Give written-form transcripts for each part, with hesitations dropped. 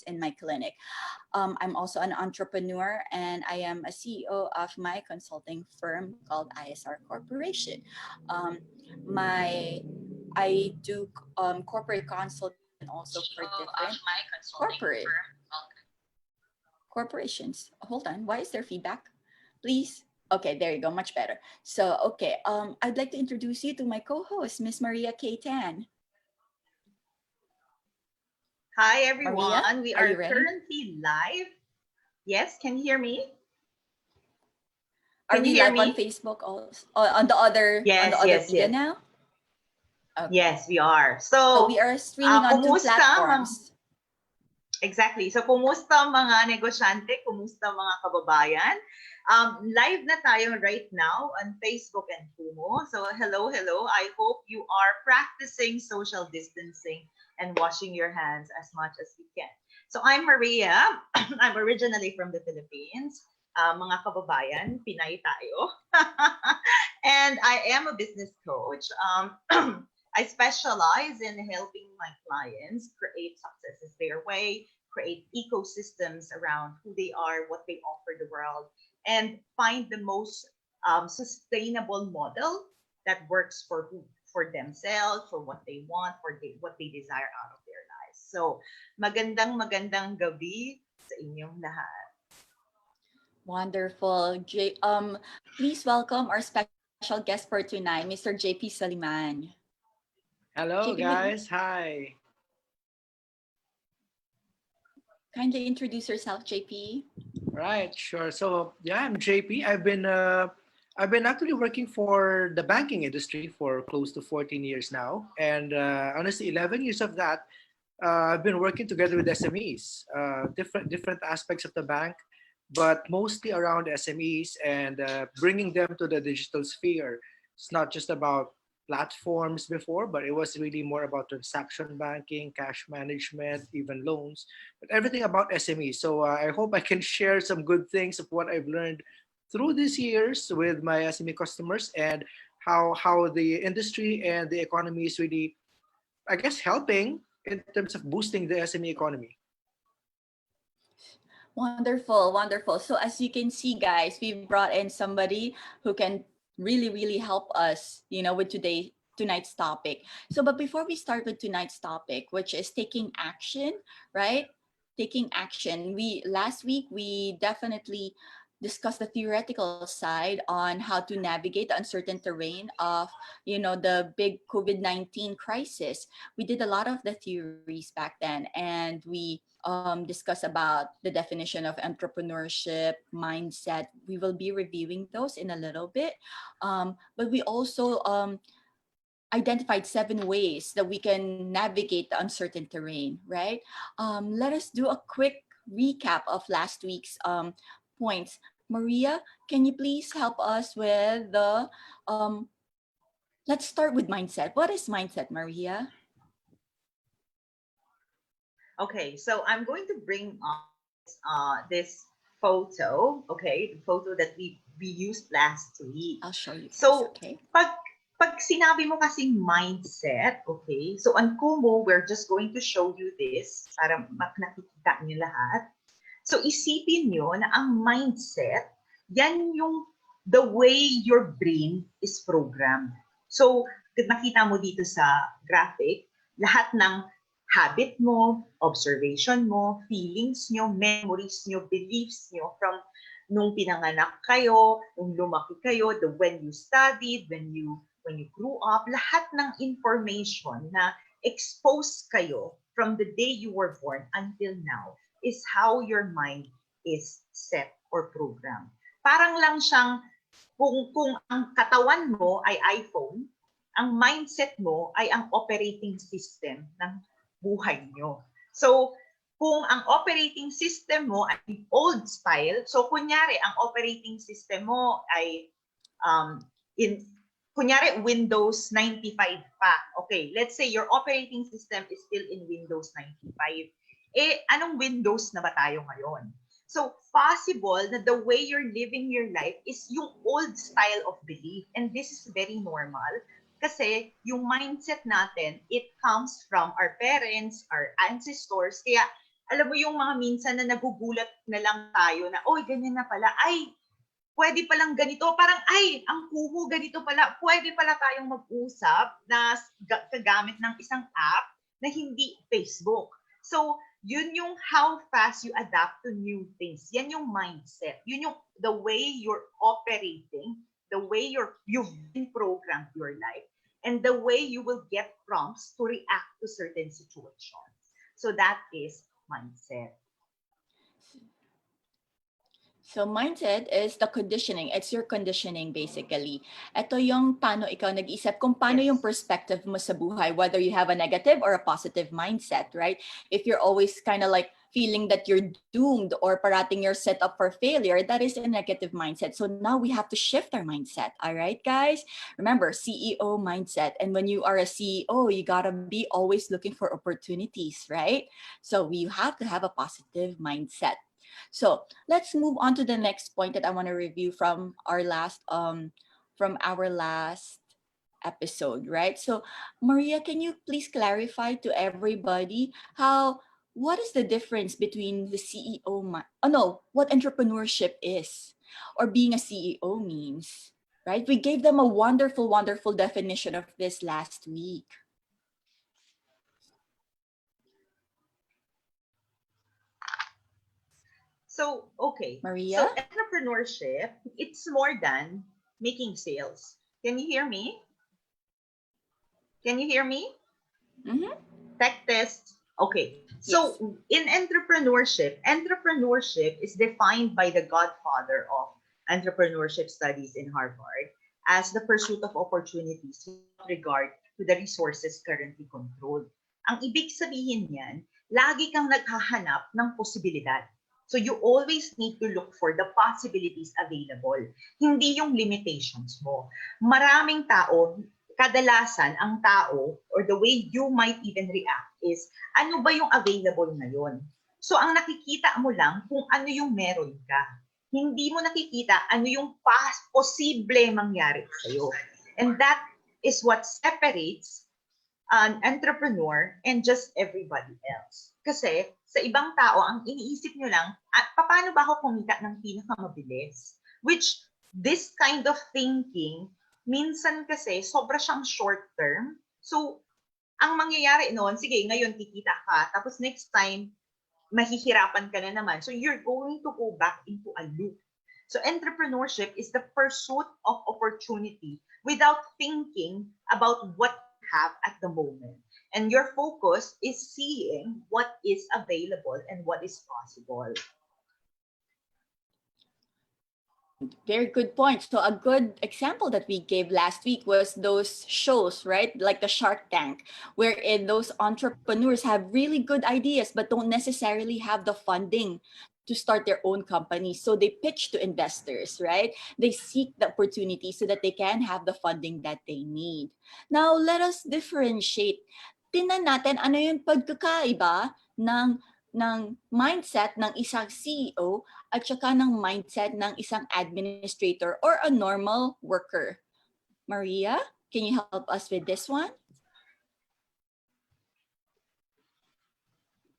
in my clinic. I'm also an entrepreneur, and I am a CEO of my consulting firm called ISR Corporation. Um, my I do corporate consulting also for different corporate corporations. Hold on, why is there feedback? Please. Okay, there you go, much better. So, okay, I'd like to introduce you to my co-host, Miss Maria K. Tan. Hi Maria, everyone, we are are you ready? currently live. Yes, can you hear me? Are Can you we hear live on me? Facebook also, on the Yes, other yes, media yes. now? Okay. Yes, we are. So So, we are streaming on two kumusta platforms. exactly. So, kumusta mga negosyante? Kumusta mga kababayan? Live na tayo right now on Facebook and Kumu. So, hello, hello. I hope you are practicing social distancing and washing your hands as much as you can. So, I'm Maria. I'm originally from the Philippines. Mga kababayan, Pinay tayo. And I am a business coach. I specialize in helping my clients create successes their way, create ecosystems around who they are, what they offer the world, and find the most sustainable model that works for themselves, for what they want, what they desire out of their lives. So, magandang gabi sa inyong lahat. Wonderful. Please welcome our special guest for tonight, Mr. Jaypee Soliman. Hello, JP, would guys. Hi. kindly introduce yourself, JP? Right, sure. So, yeah, I'm JP. I've been actually working for the banking industry for close to 14 years now, and honestly, 11 years of that, I've been working together with SMEs, different aspects of the bank, but mostly around SMEs and bringing them to the digital sphere. It's not just about platforms before, but it was really more about transaction banking, cash management, even loans, but everything about SMEs. So I hope I can share some good things of what I've learned through these years with my SME customers and how the industry and the economy is really, I guess, helping in terms of boosting the SME economy. Wonderful, wonderful. So as you can see, guys, we've brought in somebody who can really, really help us, with tonight's topic. So, but before we start with tonight's topic, which is taking action, right? Taking action. Last week we definitely discussed the theoretical side on how to navigate the uncertain terrain of, the big COVID-19 crisis. We did a lot of the theories back then, and we discuss about the definition of entrepreneurship, mindset. We will be reviewing those in a little bit. But we also identified 7 ways that we can navigate the uncertain terrain, right? Let us do a quick recap of last week's points. Maria, can you please help us with let's start with mindset. What is mindset, Maria? Okay, so I'm going to bring up this photo, okay, the photo that we used last week. I'll show you guys, So, okay? pag sinabi mo kasing mindset, okay, so on Kumu, we're just going to show you this para nakikita niyo lahat. So, isipin nyo na ang mindset, yan yung the way your brain is programmed. So, nakita mo dito sa graphic, lahat ng habit mo, observation mo, feelings nyo, memories nyo, beliefs nyo from nung pinanganak kayo, nung lumaki kayo, when you studied, when you grew up, lahat ng information na exposed kayo from the day you were born until now is how your mind is set or programmed. Parang lang siyang, kung ang katawan mo ay iPhone, ang mindset mo ay ang operating system ng buhay nyo. So, kung ang operating system mo ay old style, so kunyari, ang operating system mo ay kunyari, Windows 95 pa. Okay, let's say your operating system is still in Windows 95. Anong Windows na ba tayo ngayon? So, possible na the way you're living your life is yung old style of belief. And this is very normal. Kasi yung mindset natin, it comes from our parents, our ancestors. Kaya Alam mo yung mga minsan na nagugulat na lang tayo na, oy, ganyan na pala. Ay, pwede palang ganito. Parang, ay, ang kumu ganito pala. Pwede pala tayong mag-usap na kagamit ng isang app na hindi Facebook. So, yun yung how fast you adapt to new things. Yan yung mindset. Yun yung the way you're operating, the way you've been programmed your life, and the way you will get prompts to react to certain situations. So that is mindset. So mindset is the conditioning. It's your conditioning basically. Ito yung paano ikaw nag-isip, kung paano yung perspective mo sa buhay, whether you have a negative or a positive mindset, right? If you're always kind of like feeling that you're doomed or parating you're set up for failure, that is a negative mindset. So now we have to shift our mindset. All right, guys? Remember, CEO mindset. And when you are a CEO, you gotta be always looking for opportunities, right? So you have to have a positive mindset. So let's move on to the next point that I want to review from our last episode, right? So Maria, can you please clarify to everybody what is the difference between the CEO what entrepreneurship is or being a CEO means, right? We gave them a wonderful, wonderful definition of this last week. So, okay. Maria? So, entrepreneurship, it's more than making sales. Can you hear me? Can you hear me? Mm-hmm. Tech test. Okay. So, in entrepreneurship is defined by the godfather of entrepreneurship studies in Harvard as the pursuit of opportunities with regard to the resources currently controlled. Ang ibig sabihin niyan, lagi kang naghahanap ng posibilidad. So you always need to look for the possibilities available, hindi yung limitations mo. Maraming tao, kadalasan ang tao or the way you might even react is, ano ba yung available ngayon? So ang nakikita mo lang kung ano yung meron ka. Hindi mo nakikita ano yung posible mangyari sa'yo. And that is what separates an entrepreneur and just everybody else. Kasi sa ibang tao, ang iniisip nyo lang, paano ba ako kumita ng pinakamabilis? Which this kind of thinking, minsan kasi sobra siyang short term. So, ang mangyayari noon, sige, ngayon kikita ka, tapos next time, mahihirapan ka na naman. So, you're going to go back into a loop. So, entrepreneurship is the pursuit of opportunity without thinking about what you have at the moment. And your focus is seeing what is available and what is possible. Very good point. So a good example that we gave last week was those shows, right? Like the Shark Tank, wherein those entrepreneurs have really good ideas, but don't necessarily have the funding to start their own company. So they pitch to investors, right? They seek the opportunity so that they can have the funding that they need. Now, let us differentiate. Tingnan natin ano yung pagkakaiba ng mindset ng isang CEO at saka ng mindset ng isang administrator or a normal worker. Maria, can you help us with this one?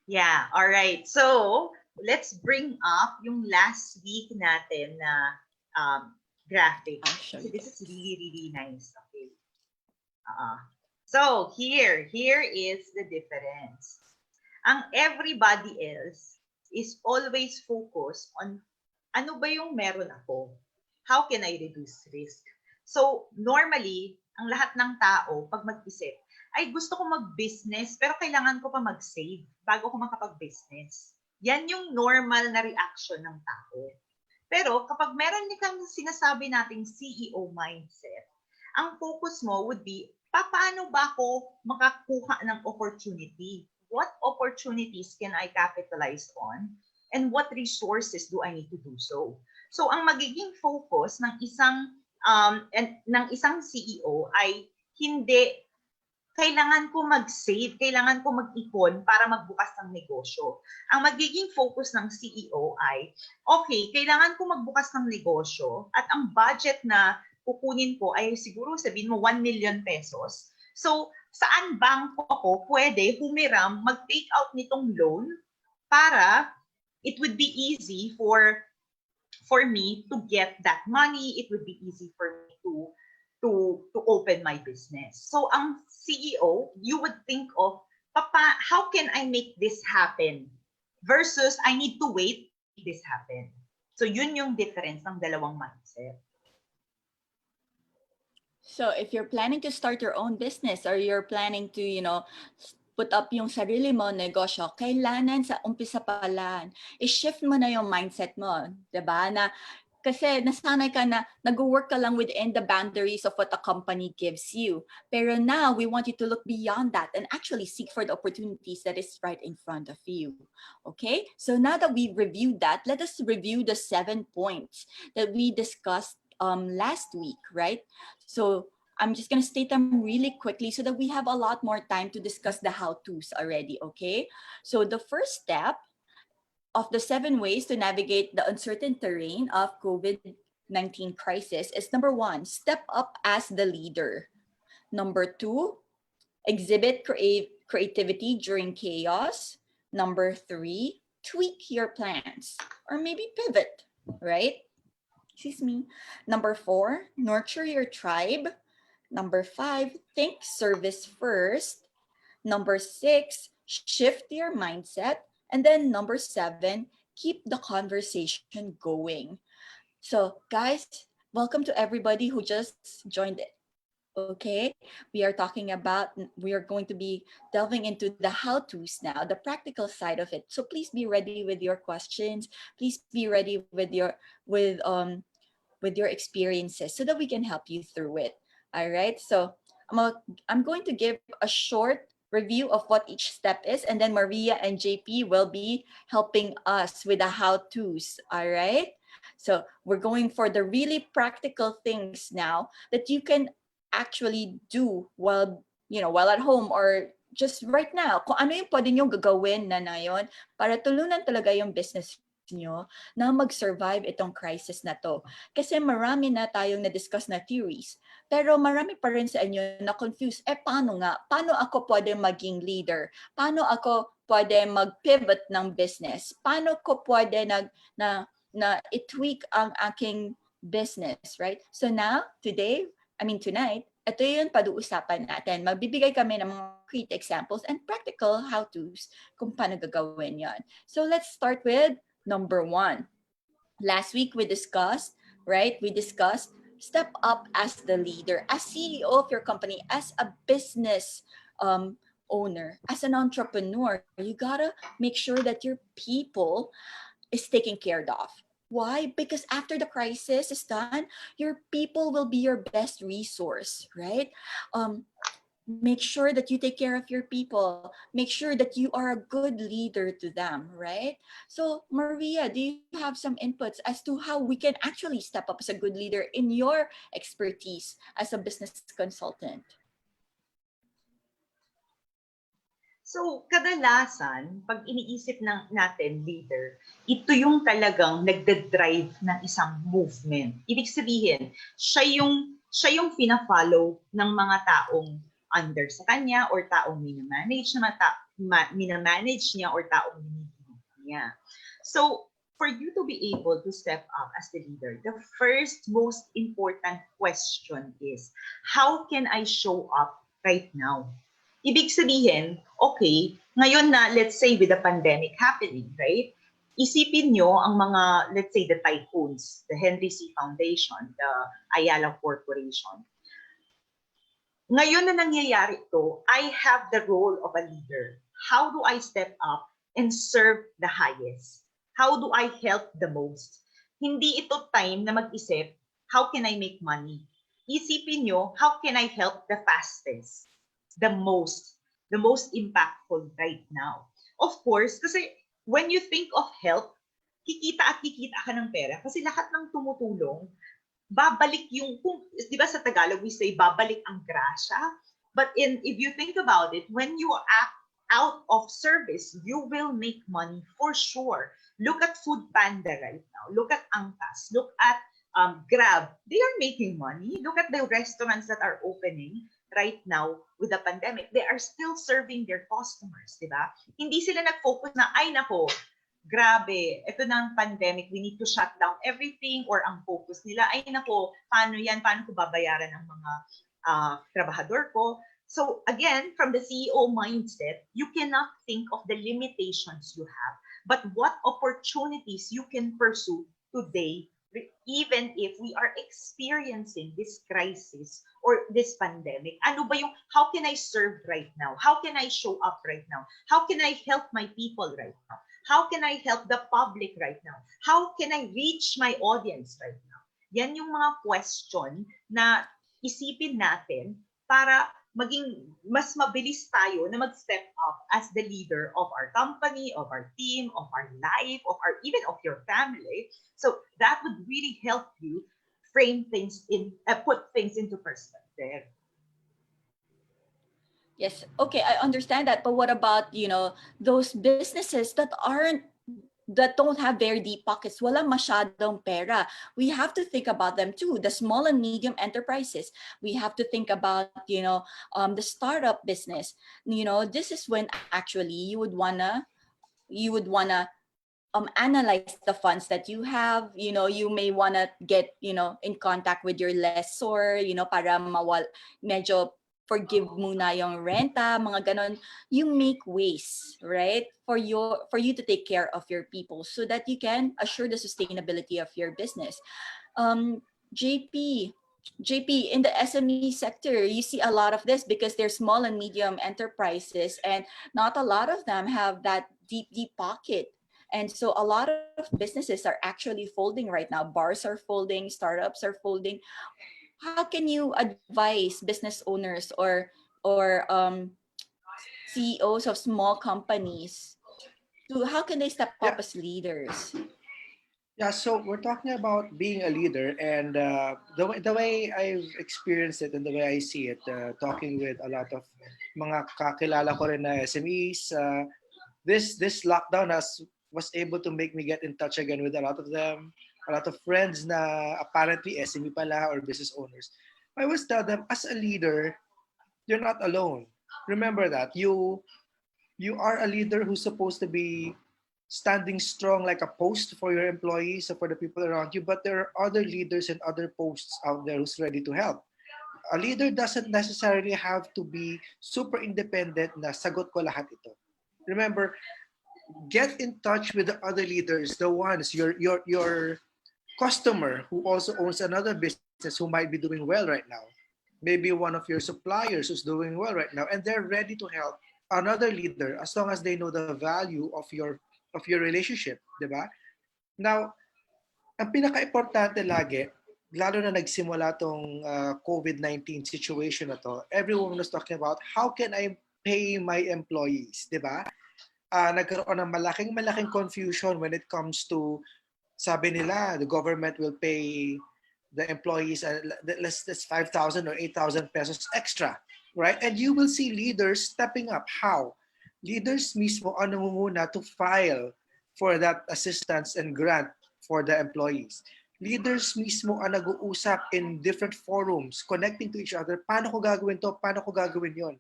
Yeah, all right. So, let's bring up yung last week natin na graphic. So, this is really, really nice. Okay. So, here is the difference. Ang everybody else is always focused on ano ba yung meron ako? How can I reduce risk? So, normally, ang lahat ng tao, pag mag-isip, ay gusto ko mag-business, pero kailangan ko pa mag-save bago ko makapag-business. Yan yung normal na reaction ng tao. Pero kapag meron kang sinasabi nating CEO mindset, ang focus mo would be, paano ba ako makakuha ng opportunity? What opportunities can I capitalize on? And what resources do I need to do so? So ang magiging focus ng isang CEO ay hindi kailangan ko mag-save, kailangan ko mag-ipon para magbukas ng negosyo. Ang magiging focus ng CEO ay, okay, kailangan ko magbukas ng negosyo at ang budget na kukunin ko ay siguro sabihin mo 1 million pesos. So, saan bangko ako pwede humiram, mag-take out nitong loan para it would be easy for me to get that money. It would be easy for me to open my business. So ang CEO, you would think of, Papa, how can I make this happen? Versus I need to wait to make this happen. So yun yung difference ng dalawang mindset. So if you're planning to start your own business or you're planning to, put up yung sarili mo negosyo, kailangan sa umpisa pa lang, i-shift mo na yung mindset mo, 'di ba? Na kasi nasanay ka na nag-work ka lang within the boundaries of what the company gives you. Pero now we want you to look beyond that and actually seek for the opportunities that is right in front of you. Okay? So now that we've reviewed that, let us review the 7 points that we discussed last week, right? So I'm just going to state them really quickly so that we have a lot more time to discuss the how-tos already, okay? So the first step of the 7 ways to navigate the uncertain terrain of COVID-19 crisis is number 1, step up as the leader. Number 2, exhibit creativity during chaos. Number 3, tweak your plans or maybe pivot, right? Excuse me. Number 4, nurture your tribe. Number 5, think service first. Number 6, shift your mindset. And then number 7, keep the conversation going. So guys, welcome to everybody who just joined it. Okay, we are going to be delving into the how-tos now, the practical side of it. So please be ready with your questions. Please be ready with your experiences so that we can help you through it. All right. So I'm going to give a short review of what each step is, and then Maria and JP will be helping us with the how-tos. All right. So we're going for the really practical things now that you can actually do while at home or just right now. Kung ano yung pwede nyo gagawin na yun para tulunan talaga yung business nyo na mag-survive itong crisis na to. Kasi marami na tayong na-discuss na theories, pero marami pa rin sa inyo na confused. Paano nga? Paano ako pwede maging leader? Paano ako pwede mag-pivot ng business? Paano ko pwede na i-tweak ang aking business, right? So now, tonight, ito yung pag-uusapan natin. Magbibigay kami ng mga concrete examples and practical how-tos kung paano gagawin yon. So let's start with number 1. Last week we discussed, right? We discussed step up as the leader, as CEO of your company, as a business owner, as an entrepreneur. You gotta make sure that your people is taken care of. Why? Because after the crisis is done, your people will be your best resource, right? Make sure that you take care of your people. Make sure that you are a good leader to them, right? So, Maria, do you have some inputs as to how we can actually step up as a good leader in your expertise as a business consultant? So, kadalasan, pag iniisip natin leader, ito yung talagang nagdadrive ng isang movement. Ibig sabihin, siya yung pina-follow ng mga taong under sa kanya or taong minamanage niya or taong minimit niya. So, for you to be able to step up as the leader, the first most important question is, how can I show up right now? Ibig sabihin, okay, ngayon na, let's say with the pandemic happening, right? Isipin nyo ang mga, let's say, the tycoons, the Henry C. Foundation, the Ayala Corporation. Ngayon na nangyayari ito, I have the role of a leader. How do I step up and serve the highest? How do I help the most? Hindi ito time na mag-isip, how can I make money? Isipin nyo, how can I help the fastest? The most impactful right now. Of course, kasi when you think of help, kikita ka ng pera kasi lahat ng tumutulong, babalik yung, di ba sa Tagalog we say, babalik ang grasya. But if you think about it, when you act out of service, you will make money for sure. Look at Food Panda right now. Look at Angkas. Look at Grab. They are making money. Look at the restaurants that are opening. right now with the pandemic. They are still serving their customers, di ba? Hindi sila nag-focus na, ay nako, grabe, ito na ang pandemic, we need to shut down everything, or ang focus nila, ay nako, paano yan, paano ko babayaran ang mga trabahador ko? So again, from the CEO mindset, you cannot think of the limitations you have, but what opportunities you can pursue today, even if we are experiencing this crisis or this pandemic. Ano ba yung, how can I serve right now? How can I show up right now? How can I help my people right now? How can I help the public right now? How can I reach my audience right now? Yan yung mga question na isipin natin para maging mas mabilis tayo na mag-step up as the leader of our company, of our team, of our life, of our even of your family. So that would really help you frame things in, put things into perspective. Yes. Okay, I understand that. But what about, those businesses that don't have very deep pockets, wala masyadong pera. We have to think about them too. The small and medium enterprises. We have to think about, the startup business. This is when actually you would wanna analyze the funds that you have. You may wanna get, in contact with your lessor, para medyo forgive muna yung renta, mga ganon. You make ways, right? For you to take care of your people so that you can assure the sustainability of your business. Um, JP, JP, in the SME sector, you see a lot of this because they're small and medium enterprises, and not a lot of them have that deep pocket. And so a lot of businesses are actually folding right now. Bars are folding, startups are folding. How can you advise business owners or CEOs of small companies to how can they step up Yeah. as leaders? Yeah, so we're talking about being a leader, and the way I've experienced it and the way I see it, talking with a lot of mga kakilala ko rin na SMEs, this lockdown was able to make me get in touch again with a lot of them, a lot of friends na apparently SME pala or business owners. I always tell them, as a leader, you're not alone. Remember that you are a leader who's supposed to be standing strong like a post for your employees or for the people around you, but there are other leaders and other posts out there who's ready to help. A leader doesn't necessarily have to be super independent na sagot ko lahat ito. Remember, get in touch with the other leaders, the ones, your customer who also owns another business who might be doing well right now. Maybe one of your suppliers who's doing well right now, and they're ready to help another leader as long as they know the value of your relationship, di ba? Now, ang pinaka-importante lagi, lalo na nagsimula tong COVID-19 situation na to, everyone was talking about how can I pay my employees, di ba? Nagkaroon ng malaking confusion when it comes to, sabi nila, the government will pay the employees, let's 5,000 or 8,000 pesos extra, right? And you will see leaders stepping up. How? Leaders mismo ano muna to file for that assistance and grant for the employees. Leaders mismo ang nag-uusap in different forums, connecting to each other. Paano ko gagawin to? Paano ko gagawin yon?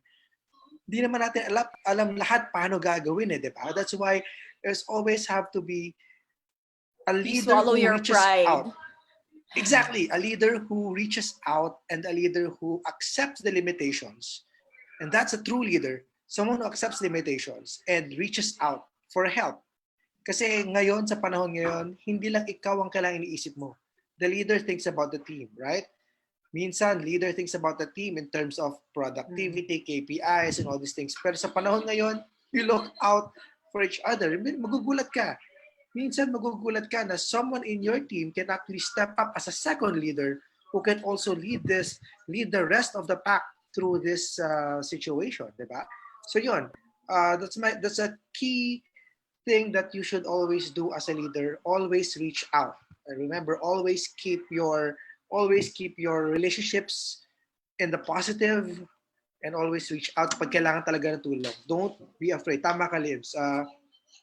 Di naman natin alam lahat paano gagawin di ba? That's why there's always have to be a You leader swallow who your reaches pride. out. Exactly, a leader who reaches out and a leader who accepts the limitations. And that's a true leader, someone who accepts limitations and reaches out for help. Kasi ngayon, sa panahon ngayon, hindi lang ikaw ang kailangang iniisip mo. The leader thinks about the team, right? Minsan, leader thinks about the team in terms of productivity, KPIs, and all these things. Pero sa panahon ngayon, you look out for each other. Magugulat ka. Minsan magugulat ka na someone in your team can actually step up as a second leader who can also lead the rest of the pack through this situation, di ba? So yun, that's a key thing that you should always do as a leader. Always reach out. And remember, always keep your relationships in the positive, and always reach out pag kailangan talaga ng tulong. Don't be afraid. Tama ka, Libs.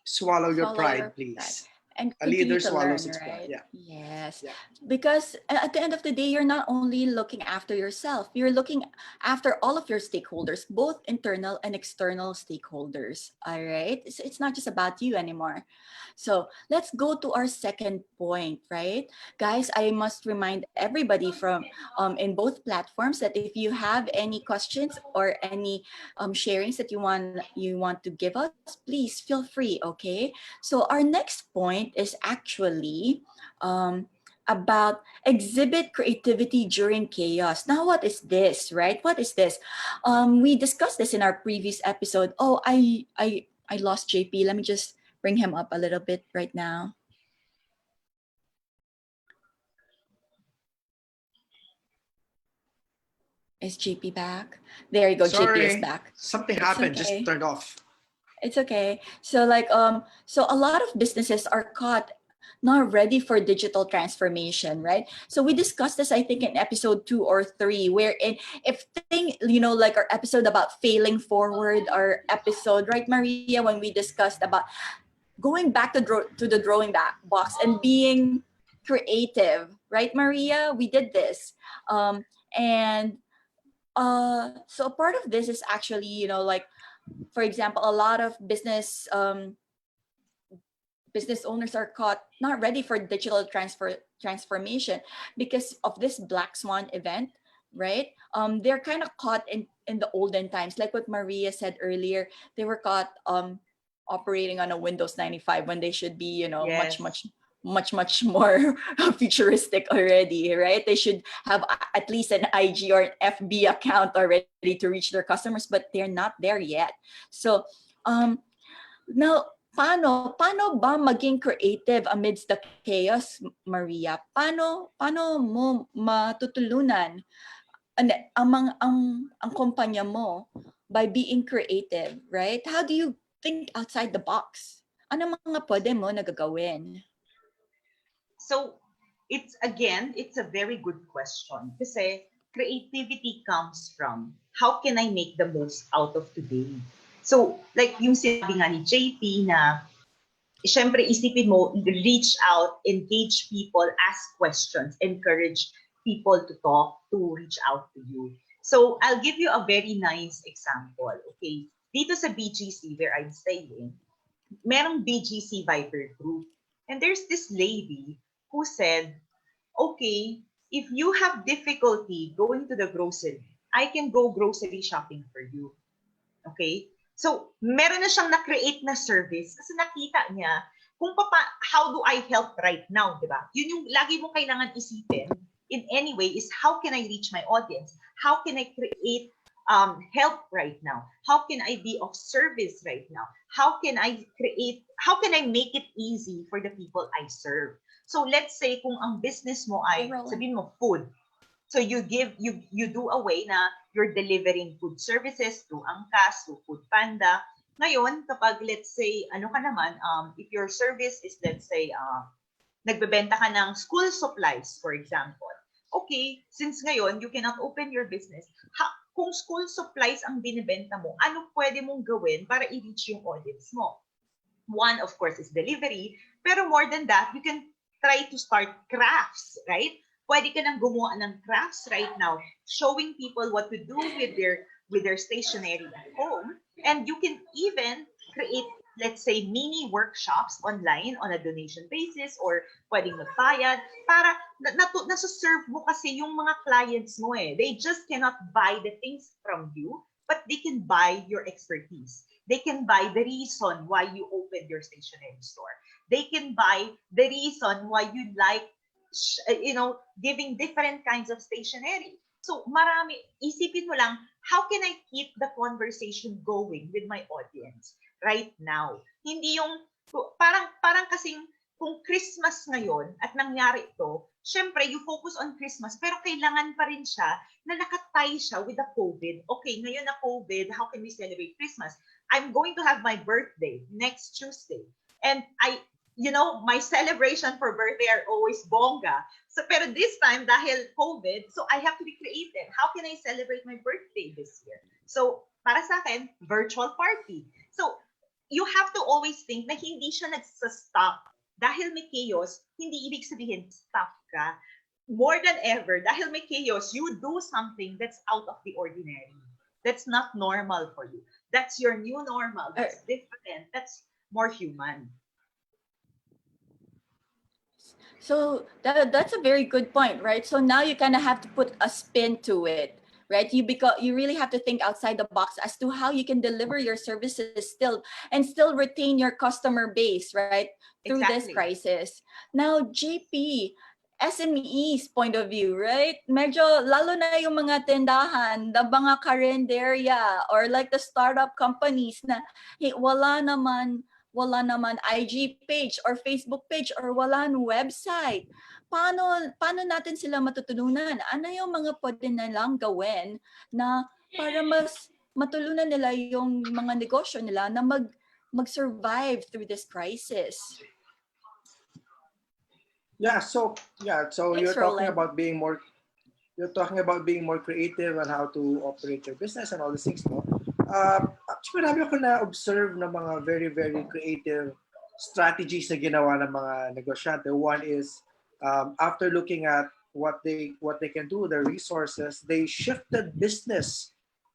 Swallow your pride, please. and A leader continue to swallows learn, its pride. right? Yeah. Yes. Yeah. Because at the end of the day, you're not only looking after yourself, you're looking after all of your stakeholders, both internal and external stakeholders. All right. It's not just about you anymore. So let's go to our second point, right? Guys, I must remind everybody from in both platforms that if you have any questions or any sharings that you want to give us, please feel free, okay? So our next point is actually about exhibit creativity during chaos. Now, what is this, right? What is this? We discussed this in our previous episode. Oh, I lost JP. Let me just bring him up a little bit right now. Is JP back? There you go. JP is Sorry, back. something It's happened. Just okay. turned off. It's okay. So so a lot of businesses are caught not ready for digital transformation, right? So we discussed this, I think, in episode 2 or 3, wherein if like our episode about failing forward, our episode, right, Maria, when we discussed about going back to the drawing back box and being creative, right, Maria? We did this. And so a part of this is actually, like, for example, a lot of business owners are caught not ready for digital transformation because of this black swan event, right? They're kind of caught in the olden times, like what Maria said earlier. They were caught operating on a Windows 95 when they should be, much Yes. much more futuristic already, right? They should have at least an IG or an FB account already to reach their customers, but they're not there yet. So um now, paano ba maging creative amidst the chaos, Maria? Paano mo matutulunan ang kumpanya mo by being creative, right? How do you think outside the box? Ano mga pwede mo na gagawin? So, it's a very good question. Kasi creativity comes from how can I make the most out of today? So, like yung sinabi nga ni JP na, syempre isipin mo, reach out, engage people, ask questions, encourage people to talk, to reach out to you. So, I'll give you a very nice example. Okay, dito sa BGC where I'm staying, merong BGC Viber group. And there's this lady who said, okay, if you have difficulty going to the grocery, I can go grocery shopping for you. Okay? So, meron na siyang na-create na service kasi nakita niya kung how do I help right now, di ba? Yun yung lagi mong kailangan isipin in any way is how can I reach my audience? How can I create help right now? How can I be of service right now? How can I make it easy for the people I serve? So let's say kung ang business mo ay, sabihin mo, food. So you do away na you're delivering food services to Angkas, to Food Panda. Ngayon, kapag let's say, ano ka naman, if your service is, let's say, nagbebenta ka ng school supplies, for example. Okay, since ngayon, you cannot open your business, kung school supplies ang binibenta mo, ano pwede mong gawin para i-reach yung audience mo? One, of course, is delivery. Pero more than that, you can try to start crafts, right? Pwede ka nang gumawa ng crafts right now, showing people what to do with their stationery at home. And you can even create, let's say, mini workshops online on a donation basis or pwedeng magbayad para nasa-serve mo kasi yung mga clients mo eh. They just cannot buy the things from you, but they can buy your expertise. They can buy the reason why you opened your stationery store. They can buy the reason why you like, giving different kinds of stationery. So marami, isipin mo lang, how can I keep the conversation going with my audience right now? Hindi yung, parang kasing, kung Christmas ngayon at nangyari ito, syempre, you focus on Christmas, pero kailangan pa rin siya na nakatay siya with the COVID. Okay, ngayon na COVID, how can we celebrate Christmas? I'm going to have my birthday next Tuesday. And my celebration for birthday are always bongga. So, pero this time, dahil COVID, so I have to be creative. How can I celebrate my birthday this year? So, para sa akin, virtual party. So, you have to always think na hindi siya nagsastop dahil may chaos, hindi ibig sabihin stuck ka. More than ever, dahil may chaos, you do something that's out of the ordinary. That's not normal for you. That's your new normal. That's different. That's more human. So that's a very good point, right? So now you kind of have to put a spin to it, right? You really have to think outside the box as to how you can deliver your services still and still retain your customer base, right? Through this Exactly. crisis. Now, GP, SMEs point of view, right? Medyo lalo na yung mga tindahan, the mga karinderya or like the startup companies na hey, wala naman IG page or Facebook page or wala ng website. Paano natin sila matutununan? Ano yung mga pwede nilang gawin na para mas matulunan nila yung mga negosyo nila na mag-survive through this crisis? So Thanks, Roland. you're talking about being more creative on how to operate your business and all these things, no? Actually, marami ako na-observe na mga very, very creative strategies na ginawa ng mga negosyante. One is, after looking at what they can do, their resources, they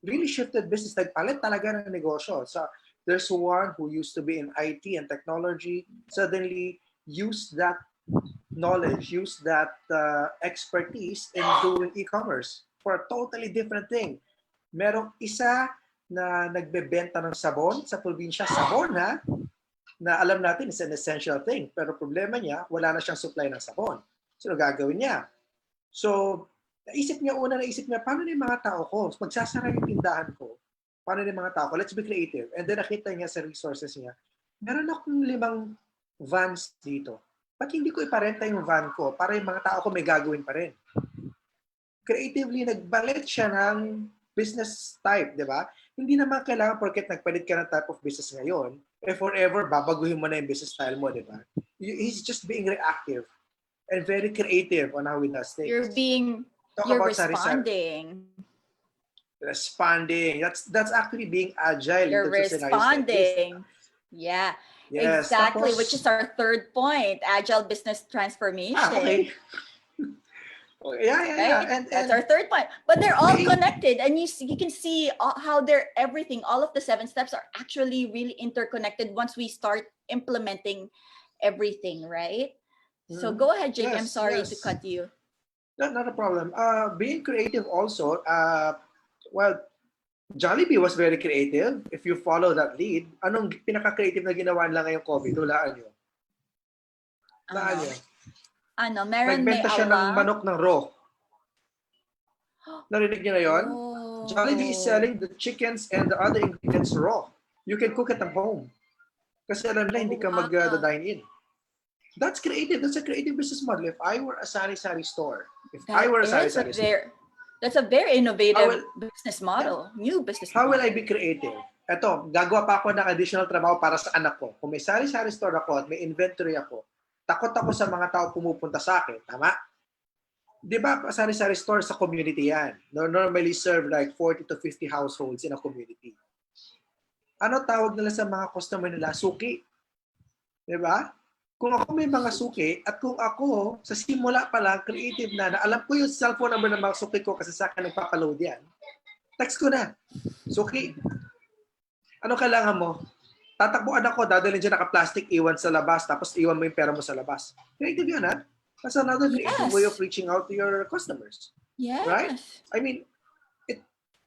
really shifted business. Nagpalit talaga ng negosyo. So, there's one who used to be in IT and technology, suddenly used that knowledge, use that expertise in doing e-commerce for a totally different thing. Merong isa na nagbebenta ng sabon sa probinsya, sabon ha, na alam natin is an essential thing. Pero problema niya, wala na siyang supply ng sabon. So, gagawin niya? So, naisip niya, paano na yung mga tao ko? Magsasara yung tindahan ko. Paano na yung mga tao ko? Let's be creative. And then nakita niya sa resources niya, meron akong 5 vans dito. Ba't hindi ko iparenta yung van ko para yung mga tao ko may gagawin pa rin? Creatively, nagbalit siya ng business type, di ba? Hindi naman kailangan porket nagpalit ka ng type of business ngayon, forever, babaguhin mo na yung business style mo, di ba? He's just being reactive and very creative on how he does things. You're responding. Responding. That's actually being agile. You're responding. Yeah. Yes, exactly, which is our third point, agile business transformation. Okay. Yeah. And that's our third point. But they're all connected, and you can see how all of the 7 steps are actually really interconnected once we start implementing everything, right? So go ahead, Jake. I'm sorry to cut you. Not a problem. Being creative also, Jollibee was very creative. If you follow that lead, anong pinaka-creative na ginawa nila ngayong COVID? Hulaan nyo. Nagbenta siya ng manok ng raw. Narinig niyo na yun? Jollibee is selling the chickens and the other ingredients raw. You can cook it at home. Kasi alam nila, hindi ka mag-dine in. That's creative. That's a creative business model. If I were a sari-sari store, that's a very innovative business model. New business model. How will I be creative? Eto, gagawa pa ako ng additional trabaho para sa anak ko. Kung may sari-sari store ako at may inventory ako, takot ako sa mga tao pumupunta sa akin. Tama? Di ba, sari-sari store sa community yan? Normally serve like 40 to 50 households in a community. Ano tawag nila sa mga customer nila? Suki. Di ba? Kung ako may mga suki at kung ako sa simula pa lang creative na alam ko yung cellphone number ng mga suki ko kasi sa akin nagpapaload yan, text ko na. Suki, ano kailangan mo? Tatakbuhan ako, dadalhin dyan naka-plastic, iwan sa labas, tapos iwan mo yung pera mo sa labas. Creative yun, ha? That's another creative way of reaching out to your customers. Yes. Right? I mean,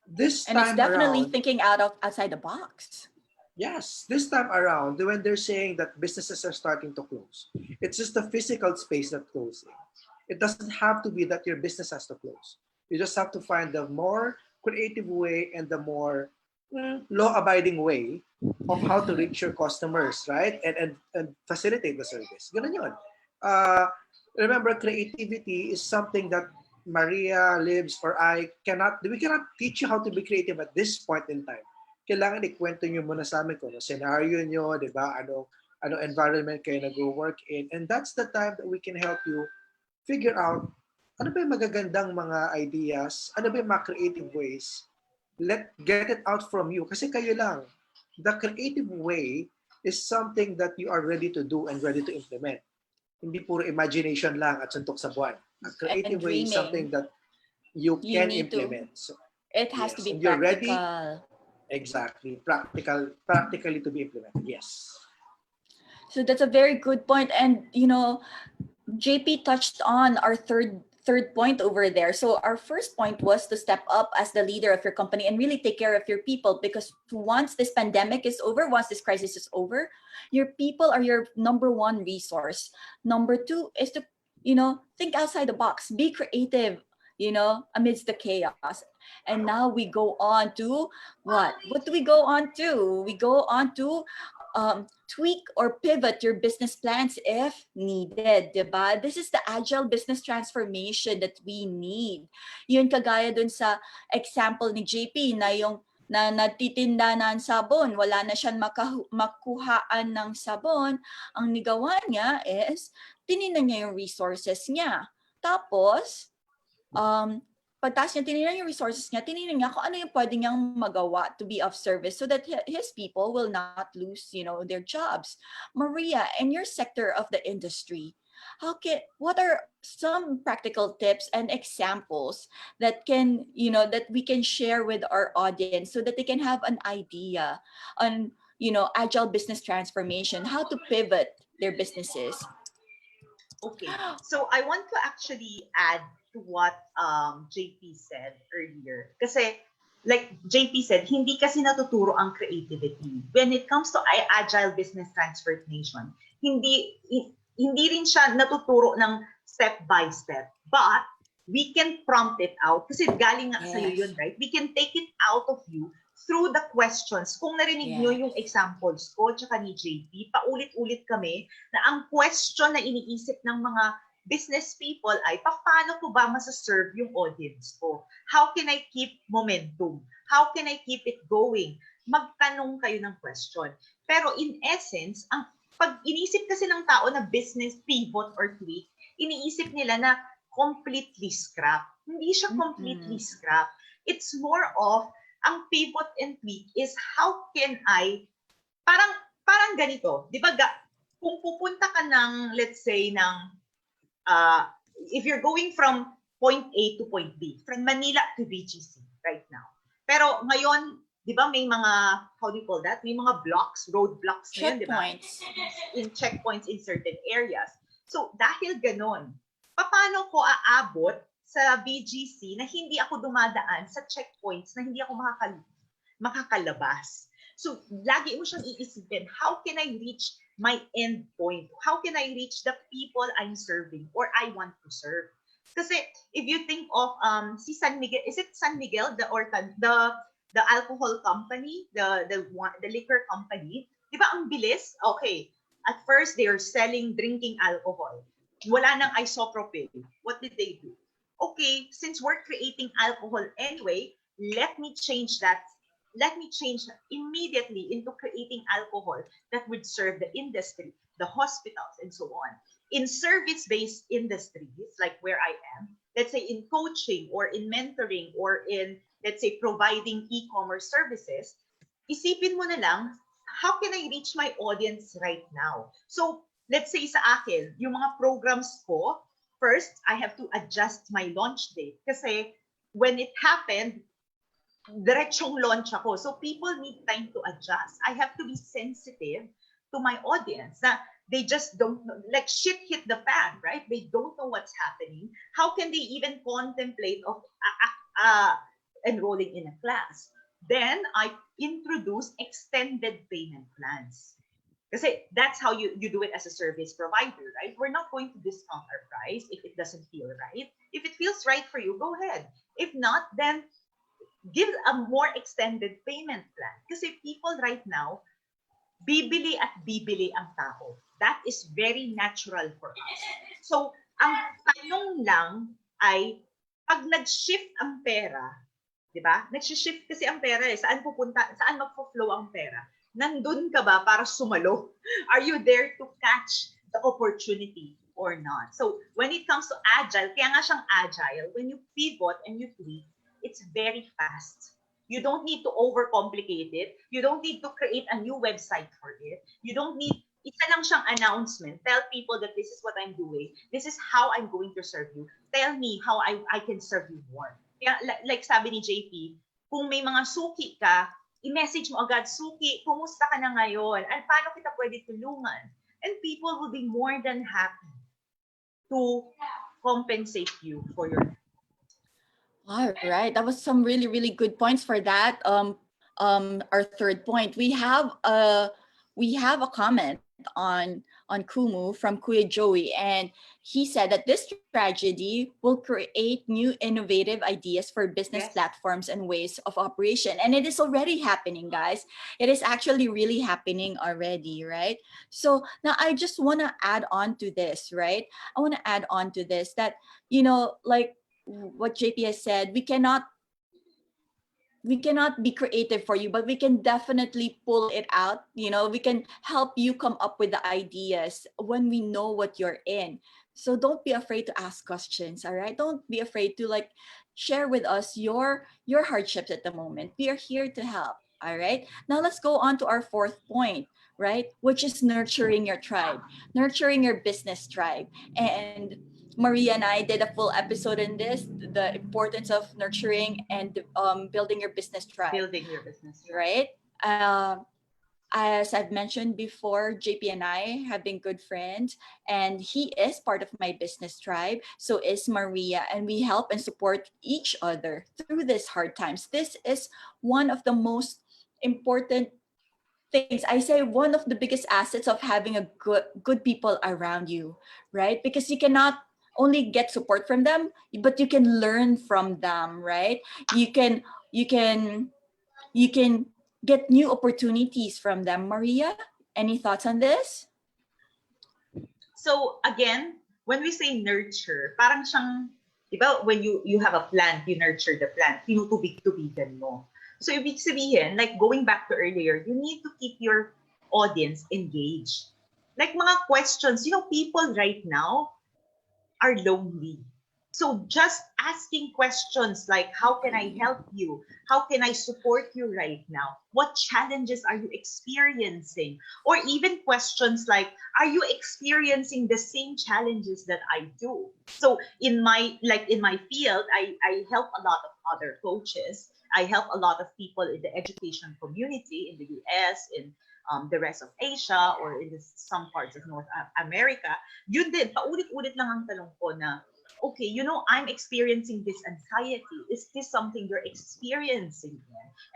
this time around... And it's definitely around, thinking outside the box. Yes, this time around, when they're saying that businesses are starting to close, it's just the physical space that's closing. It doesn't have to be that your business has to close. You just have to find the more creative way and the more law-abiding way of how to reach your customers, right? And facilitate the service. Ganun yun. Remember, creativity is something that Maria, Libs, or we cannot teach you how to be creative at this point in time. Kailangan ikwento nyo muna sa amin kung ano scenario nyo, di ba? Ano environment kayo nag-work in. And that's the time that we can help you figure out ano ba yung magagandang mga ideas, ano ba yung mga creative ways. Get it out from you. Kasi kayo lang. The creative way is something that you are ready to do and ready to implement. Hindi puro imagination lang at suntok sa buwan. A And creative way is something dreaming. that you You can need to. implement. So, It has to yes, be and you're ready. practical. Exactly, practically to be implemented. Yes. So that's a very good point. And JP touched on our third point over there. So our first point was to step up as the leader of your company and really take care of your people, because once this pandemic is over, once this crisis is over, your people are your number one resource. Number two is to think outside the box, be creative, amidst the chaos. And now we go on to what do we go on to? We go on to tweak or pivot your business plans if needed, diba? This is the agile business transformation that we need. Yun kagaya dun sa example ni JP na yung na natitinda ng sabon, wala na siyang makuhaan ng sabon. Ang nigawa niya is, tinignan niya yung resources niya. Tapos, pagtas niya, tinignan yung resources niya, tinignan niya kung ano yung pwede niyang magawa to be of service so that his people will not lose, their jobs. Maria, in your sector of the industry, what are some practical tips and examples that that we can share with our audience so that they can have an idea on, agile business transformation, how to pivot their businesses? Okay, so I want to actually add to what JP said earlier. Kasi, like JP said, hindi kasi natuturo ang creativity. When it comes to agile business transformation, hindi rin siya natuturo ng step by step. But we can prompt it out. Kasi galing nga sa'yo yun, right? We can take it out of you through the questions. Kung narinig nyo yung examples ko tsaka ni JP, paulit-ulit kami na ang question na iniisip ng mga business people ay, paano ko ba masaserve yung audience ko? How can I keep momentum? How can I keep it going? Magtanong kayo ng question. Pero in essence, pag inisip kasi ng tao na business pivot or tweak, iniisip nila na completely scrap. Hindi siya completely scrap. It's more of, ang pivot and tweak is how can I, parang ganito, di ba, kung pupunta ka ng, let's say, if you're going from point A to point B, from Manila to BGC right now. Pero ngayon, di ba, may mga, how do you call that? May mga road blocks na yun, di ba? In checkpoints in certain areas. So, dahil ganon, paano ko aabot sa BGC na hindi ako dumadaan sa checkpoints na hindi ako makakalabas. So, lagi mo siyang iisipin, how can I reach my end point? How can I reach the people I'm serving or I want to serve? Kasi if you think of si San Miguel, is it San Miguel, the alcohol company, the liquor company, di ba ang bilis? Okay, at first they are selling drinking alcohol. Wala nang isopropyl. What did they do? Okay, since we're creating alcohol anyway, let me change that. Let me change immediately into creating alcohol that would serve the industry, the hospitals, and so on. In service-based industries, like where I am, let's say in coaching or in mentoring or in, let's say, providing e-commerce services, isipin mo na lang, how can I reach my audience right now? So, let's say sa akin, yung mga programs ko, first, I have to adjust my launch date. Kasi when it happened, diretsong launch ako. So people need time to adjust. I have to be sensitive to my audience. Na they just don't know, like shit hit the fan, right? They don't know what's happening. How can they even contemplate of enrolling in a class? Then I introduce extended payment plans. Kasi that's how you do it as a service provider, right? We're not going to discount our price if it doesn't feel right. If it feels right for you, go ahead. If not, then give a more extended payment plan. Kasi people right now, bibili at bibili ang tao. That is very natural for us. So, ang tanong lang ay, pag nag-shift ang pera, di ba? Nag-shift kasi ang pera eh. Saan pupunta? Saan magpo-flow ang pera? Nandun ka ba para sumalo? Are you there to catch the opportunity or not? So, when it comes to agile, kaya nga siyang agile, when you pivot and you tweak, it's very fast. You don't need to overcomplicate it. You don't need to create a new website for it. You don't need, isa lang siyang announcement. Tell people that this is what I'm doing. This is how I'm going to serve you. Tell me how I can serve you more. Kaya, like sabi ni JP, kung may mga suki ka, i-message mo agad, Suki, kumusta ka na ngayon? And paano kita pwede tulungan? And people will be more than happy to compensate you for your. All right, that was some really, really good points for that. Our third point, we have a comment on Kumu from Kuya Joey, and he said that this tragedy will create new innovative ideas for business Yes. platforms and ways of operation, and it is already happening, guys. It is actually really happening already, right? So now I just want to add on to this, right? I want to add on to this that, like what JP has said, we cannot be creative for you, but we can definitely pull it out. We can help you come up with the ideas when we know what you're in. So don't be afraid to ask questions. All right, don't be afraid to share with us your hardships at the moment. We are here to help. All right, now let's go on to our fourth point, right, which is nurturing your tribe, nurturing your business tribe. And Maria and I did a full episode in this, the importance of nurturing and building your business tribe, Building your business. right? As I've mentioned before, JP and I have been good friends, and he is part of my business tribe. So is Maria, and we help and support each other through these hard times. This is one of the most important things. I say one of the biggest assets of having a good people around you, right? Because you cannot only get support from them, but you can learn from them, right? You can get new opportunities from them. Maria, any thoughts on this? So again, when we say nurture, parang siyang, di ba, when you have a plant, you nurture the plant, tinutubig-tubigan mo. So ibig sabihin, like going back to earlier, you need to keep your audience engaged. Like mga questions, people right now are lonely. So just asking questions like, how can I help you? How can I support you right now? What challenges are you experiencing? Or even questions like, are you experiencing the same challenges that I do? So in my field, I help a lot of other coaches. I help a lot of people in the education community in the US, in the rest of Asia, or in some parts of North America. Yun din, paulit-ulit lang ang tanong ko na, okay, I'm experiencing this anxiety. Is this something you're experiencing?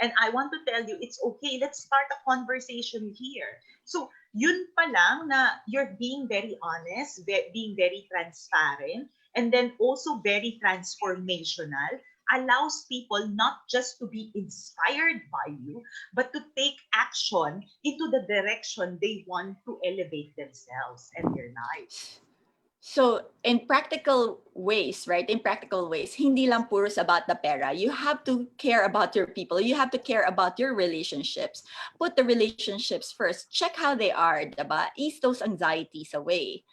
And I want to tell you, it's okay. Let's start a conversation here. So, yun pa lang na you're being very honest, being very transparent, and then also very transformational, allows people not just to be inspired by you, but to take action into the direction they want to elevate themselves and their lives. So in practical ways, right? In practical ways, hindi lang puros about the pera. You have to care about your people. You have to care about your relationships. Put the relationships first. Check how they are, diba? Ease those anxieties away.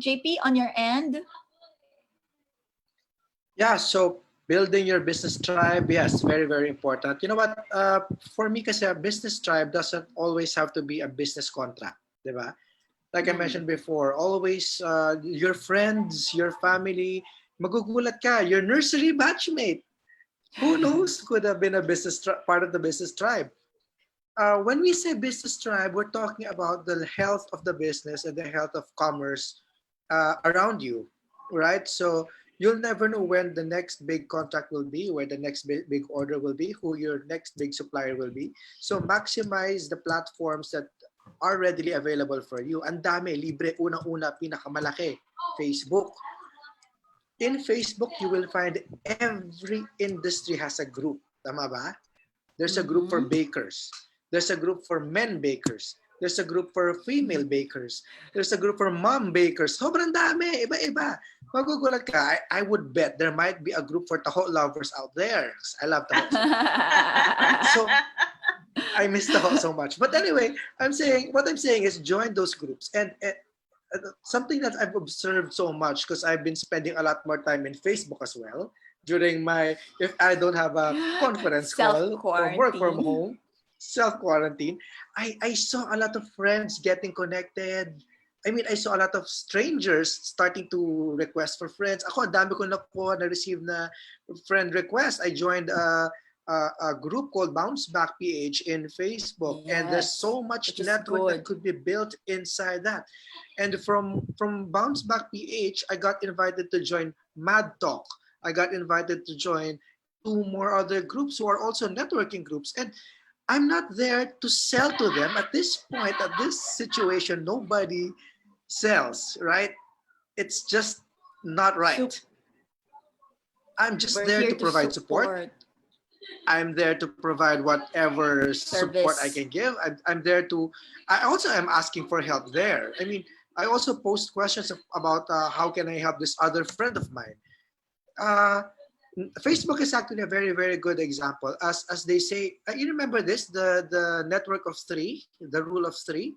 JP, on your end? Yeah, so building your business tribe, yes, very, very important. You know what? For me, kasi a business tribe doesn't always have to be a business contract, diba? Like I mentioned before, always your friends, your family, magugulat ka, your nursery batchmate. Who knows could have been a part of the business tribe. When we say business tribe, we're talking about the health of the business and the health of commerce around you, right? So you'll never know when the next big contract will be, where the next big order will be, who your next big supplier will be. So maximize the platforms that are readily available for you. Ang dami, libre, unang-una, pinakamalaki, Facebook. In Facebook, you will find every industry has a group. Tama ba? There's a group for bakers. There's a group for men bakers. There's a group for female bakers. There's a group for mom bakers. Sobrang dami, iba-iba. Magugulat ka. I would bet there might be a group for taho lovers out there. I love taho. So, I miss taho so much. But anyway, what I'm saying is join those groups. And something that I've observed so much, because I've been spending a lot more time in Facebook as well, during my, if I don't have a conference call or work from Self-quarantine. home, self quarantine, I saw a lot of friends getting connected. I mean, I saw a lot of strangers starting to request for friends. Ako, ang dami ko na-receive na friend request. I joined a group called Bounce Back PH in Facebook, and there's Yes, so much which is network that good. could be built inside that. And from Bounce Back PH, I got invited to join Mad Talk. I got invited to join two more other groups who are also networking groups. And I'm not there to sell to them. At this point, at this situation, nobody sells, right? It's just not right. So I'm just we're there here to to provide support. support I'm there to provide whatever support I service. can give. I'm there to, I also am asking for help there. I mean, I also post questions about how can I help this other friend of mine. Uh, Facebook is actually a very, very good example. As they say, you remember this, the network of three, the rule of three,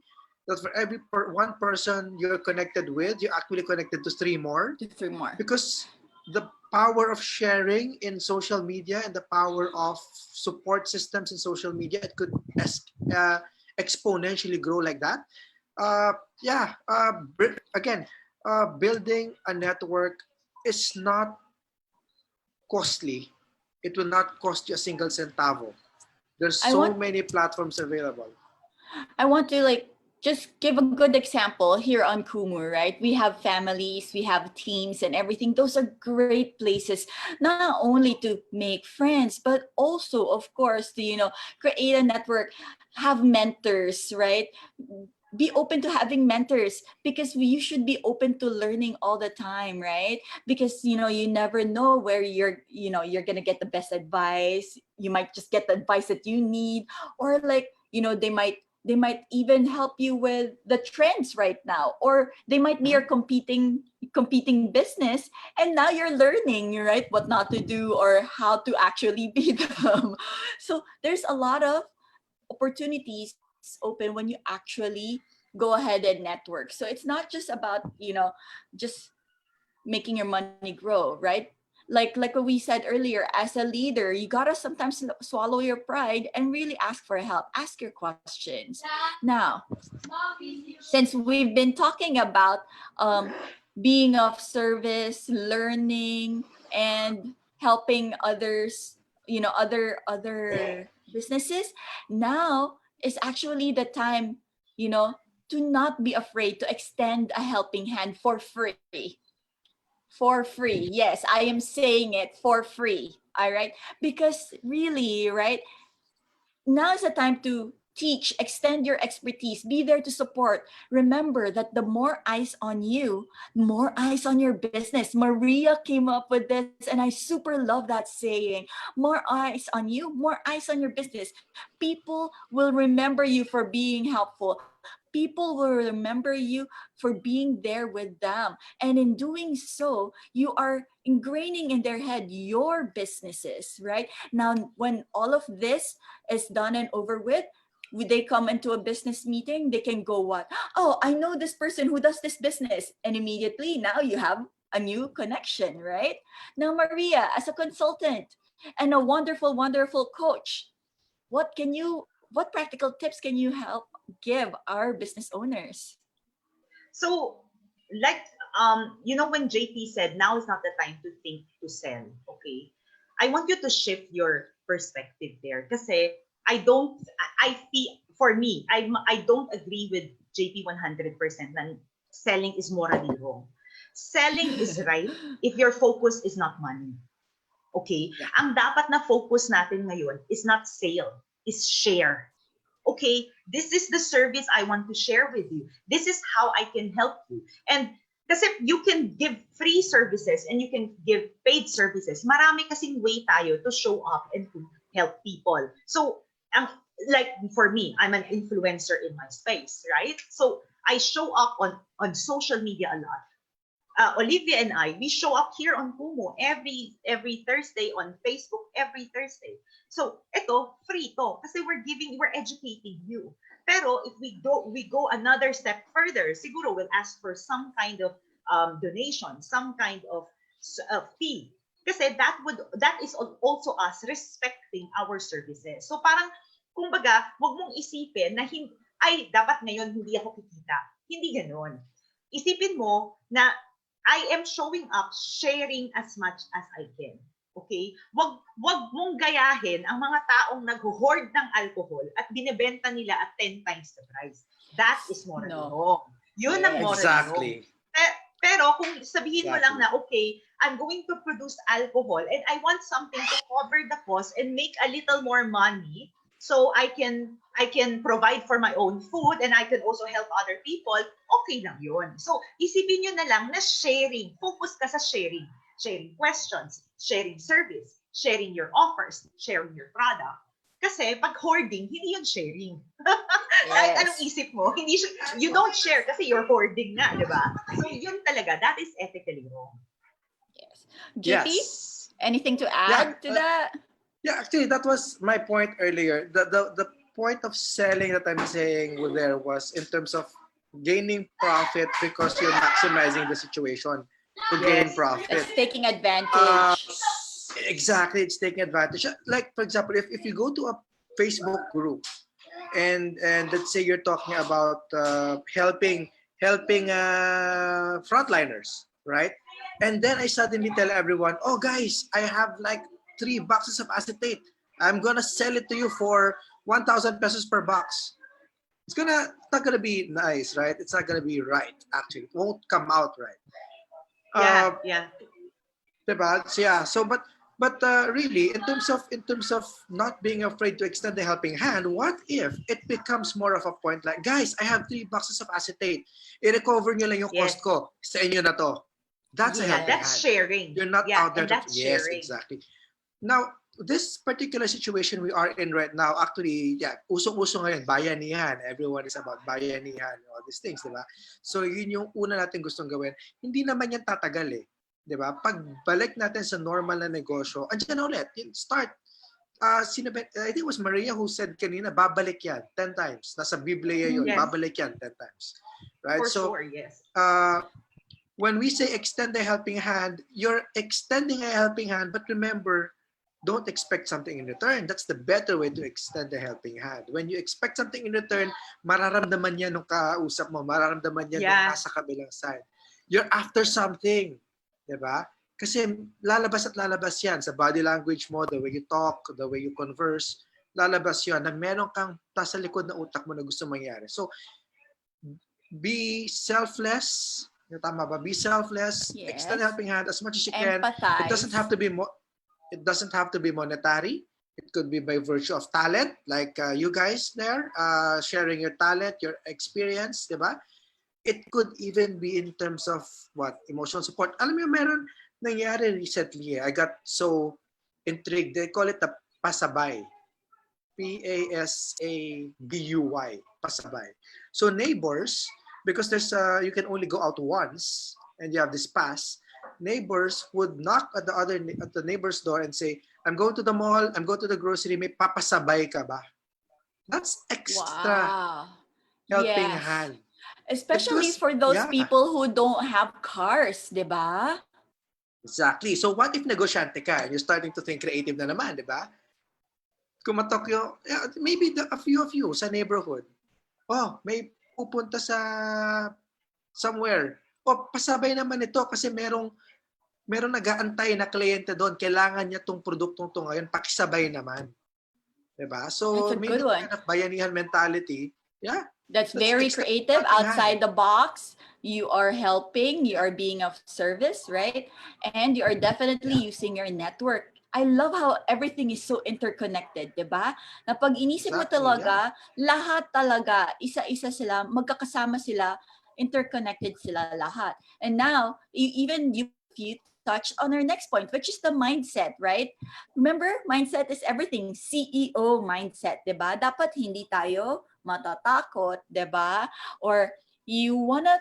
that for every one person you're connected with, you're actually connected to three more, To three more. because the power of sharing in social media and the power of support systems in social media, it could exponentially grow like that. uh, yeah, again, building a network is not costly. It will not cost you a single centavo. There's I so want many platforms available. I want to like just give a good example here on Kumu, right? We have families, we have teams and everything. Those are great places, not only to make friends, but also, of course, to, create a network, have mentors, right? Be open to having mentors because you should be open to learning all the time, right? Because you never know where you're gonna get the best advice. You might just get the advice that you need, or like they might even help you with the trends right now, or they might be your competing business, and now you're learning, right, what not to do or how to actually beat them. So there's a lot of opportunities open when you actually go ahead and network. So it's not just about just making your money grow, right? Like what we said earlier, as a leader, you gotta sometimes swallow your pride and really ask for help, ask your questions. Now, since we've been talking about um, being of service, learning, and helping others, other businesses, now is actually the time, you know, to not be afraid to extend a helping hand for free. For free. Yes, I am saying it, for free. All right. Because really, right, now is the time to teach, extend your expertise, be there to support. Remember that the more eyes on you, more eyes on your business. Maria came up with this, and I super love that saying. More eyes on you, more eyes on your business. People will remember you for being helpful. People will remember you for being there with them. And in doing so, you are ingraining in their head your businesses, right? Now, when all of this is done and over with, would they come into a business meeting, they can go what? Oh, I know this person who does this business. And immediately now you have a new connection, right? Now, Maria, as a consultant and a wonderful, wonderful coach, what practical tips can you help give our business owners? So, like, when JP said, now is not the time to think to sell, okay? I want you to shift your perspective there. Kasi I feel, for me, I don't agree with JP 100% na selling is morally wrong. Selling is right if your focus is not money. Okay? Yeah. Ang dapat na focus natin ngayon is not sale, is share. Okay, this is the service I want to share with you. This is how I can help you. And kasi you can give free services and you can give paid services. Marami kasing way tayo to show up and to help people. So, like for me, I'm an influencer in my space, right? So, I show up on social media a lot. Olivia and I, we show up here on Kumu every Thursday, on Facebook every Thursday. So, ito, free to. Kasi we're educating you. Pero if we go another step further, siguro we'll ask for some kind of donation, some kind of fee. Kasi that is also us respecting our services. So parang, kumbaga, wag mong isipin na ay, dapat ngayon hindi ako kikita. Hindi ganoon. Isipin mo na I am showing up, sharing as much as I can. Okay? Wag mong gayahin ang mga taong nag-hoard ng alcohol at binebenta nila at 10 times the price. That is morally wrong. Yun ang morally Exactly. wrong. Pero kung sabihin mo lang na, okay, I'm going to produce alcohol and I want something to cover the cost and make a little more money so I can provide for my own food and I can also help other people, okay lang yun. So, isipin nyo na lang na sharing. Focus ka sa sharing. Sharing questions, sharing service, sharing your offers, sharing your product. Kasi pag hoarding, hindi yun sharing. Kahit anong isip mo, you don't share kasi you're hoarding nga, di ba? So yun talaga, that is ethically wrong. Yes. Jaypee, anything to add to that? Yeah, actually, that was my point earlier. The point of selling that I'm saying there was in terms of gaining profit because you're maximizing the situation to gain profit. It's taking advantage. Exactly, it's taking advantage. Like, for example, if you go to a Facebook group and let's say you're talking about helping frontliners, right? And then I suddenly tell everyone, oh guys, I have like 3 boxes of acetate. I'm gonna sell it to you for 1,000 pesos per box. It's not gonna be nice, right? It's not gonna be right. Actually, it won't come out right. Yeah. Diba? So yeah. So but really, in terms of not being afraid to extend the helping hand, what if it becomes more of a point like, guys, I have 3 boxes of acetate. I-recover nyo lang yung cost ko. Sa inyo na to. That's a helping that's hand. sharing. You're not out there. That's yes, sharing. exactly. Now, this particular situation we are in right now, actually, usong-uso ngayon, bayanihan. Everyone is about bayanihan, all these things, diba? So yun yung una natin gustong gawin. Hindi naman yan tatagal eh. Diba? Pagbalik natin sa normal na negosyo, andyan na ulit. Start. I think it was Maria who said kanina, babalik yan 10 times. Nasa Biblia yun, babalik yan 10 times. Right? For so, sure, yes. When we say extend a helping hand, you're extending a helping hand, but remember, don't expect something in return. That's the better way to extend a helping hand. When you expect something in return, mararamdaman yan nung kausap mo, mararamdaman yan nung nasa kabilang side. You're after something. Diba? Kasi lalabas at lalabas yan sa body language mo, the way you talk, the way you converse, lalabas yan na meron kang sa likod na utak mo na gusto mangyari. So, be selfless. Tama ba? Be selfless. Yes. Extend a helping hand as much as you can. Empathize. It doesn't have to be monetary. It could be by virtue of talent, like you guys there, sharing your talent, your experience, diba? It could even be in terms of emotional support. Alam mo, meron nangyari recently. I got so intrigued. They call it the pasabay. P-A-S-A-B-U-Y. Pasabay. So neighbors, because there's you can only go out once, and you have this pass. Neighbors would knock at the neighbor's door and say, "I'm going to the mall. I'm going to the grocery. May papasabay ka ba?" That's extra helping hand. Especially for those people who don't have cars, di ba? Exactly. So what if negosyante ka and you're starting to think creative na naman, di ba? Kumatok yung, maybe a few of you sa neighborhood. Oh, may pupunta sa somewhere. Oh, pasabay naman ito kasi merong nag-aantay na kliyente doon. Kailangan niya tong produktong to ngayon. Pakisabay naman. Di ba? So maybe kind of bayanihan mentality. Yeah. That's very creative, outside the box. You are helping, you are being of service, right? And you are definitely using your network. I love how everything is so interconnected, di ba? Na pag inisip mo talaga, lahat talaga, isa-isa sila, magkakasama sila, interconnected sila lahat. And now, you touch on our next point, which is the mindset, right? Remember, mindset is everything. CEO mindset, di ba? Dapat hindi tayo matatakot, diba? Or you wanna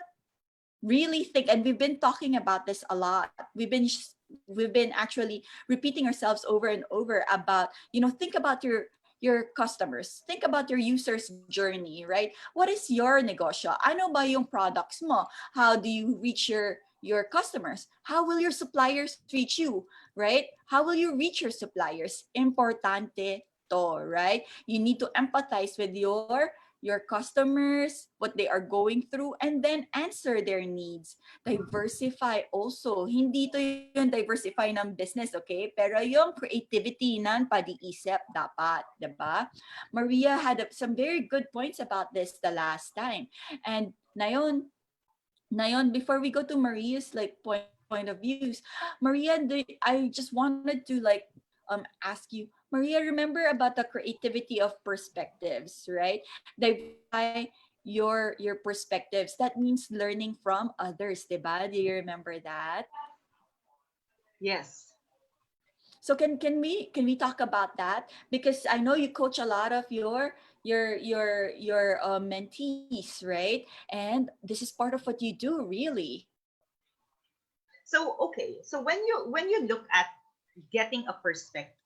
really think, and we've been talking about this a lot. We've been actually repeating ourselves over and over about, think about your customers. Think about your user's journey, right? What is your negosyo? Ano ba yung products mo? How do you reach your your customers? How will your suppliers reach you, right? How will you reach your suppliers? Importante to, right? You need to empathize with your customers, what they are going through, and then answer their needs. Diversify also. Hindi to yung diversify ng business, okay? Pero yung creativity ng pag-iisip dapat, diba? Maria had some very good points about this the last time. And Nayon, before we go to Maria's like point of views, Maria, I just wanted to like ask you, Maria, remember about the creativity of perspectives, right? Diversify your perspectives. That means learning from others, diba? Do you remember that? Yes. So can we talk about that? Because I know you coach a lot of your mentees, right? And this is part of what you do, really. So okay, so when you look at getting a perspective,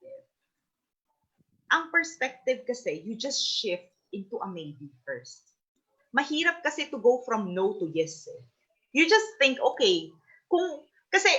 ang perspective kasi you just shift into a maybe first. Mahirap kasi to go from no to yes. You just think, okay, kasi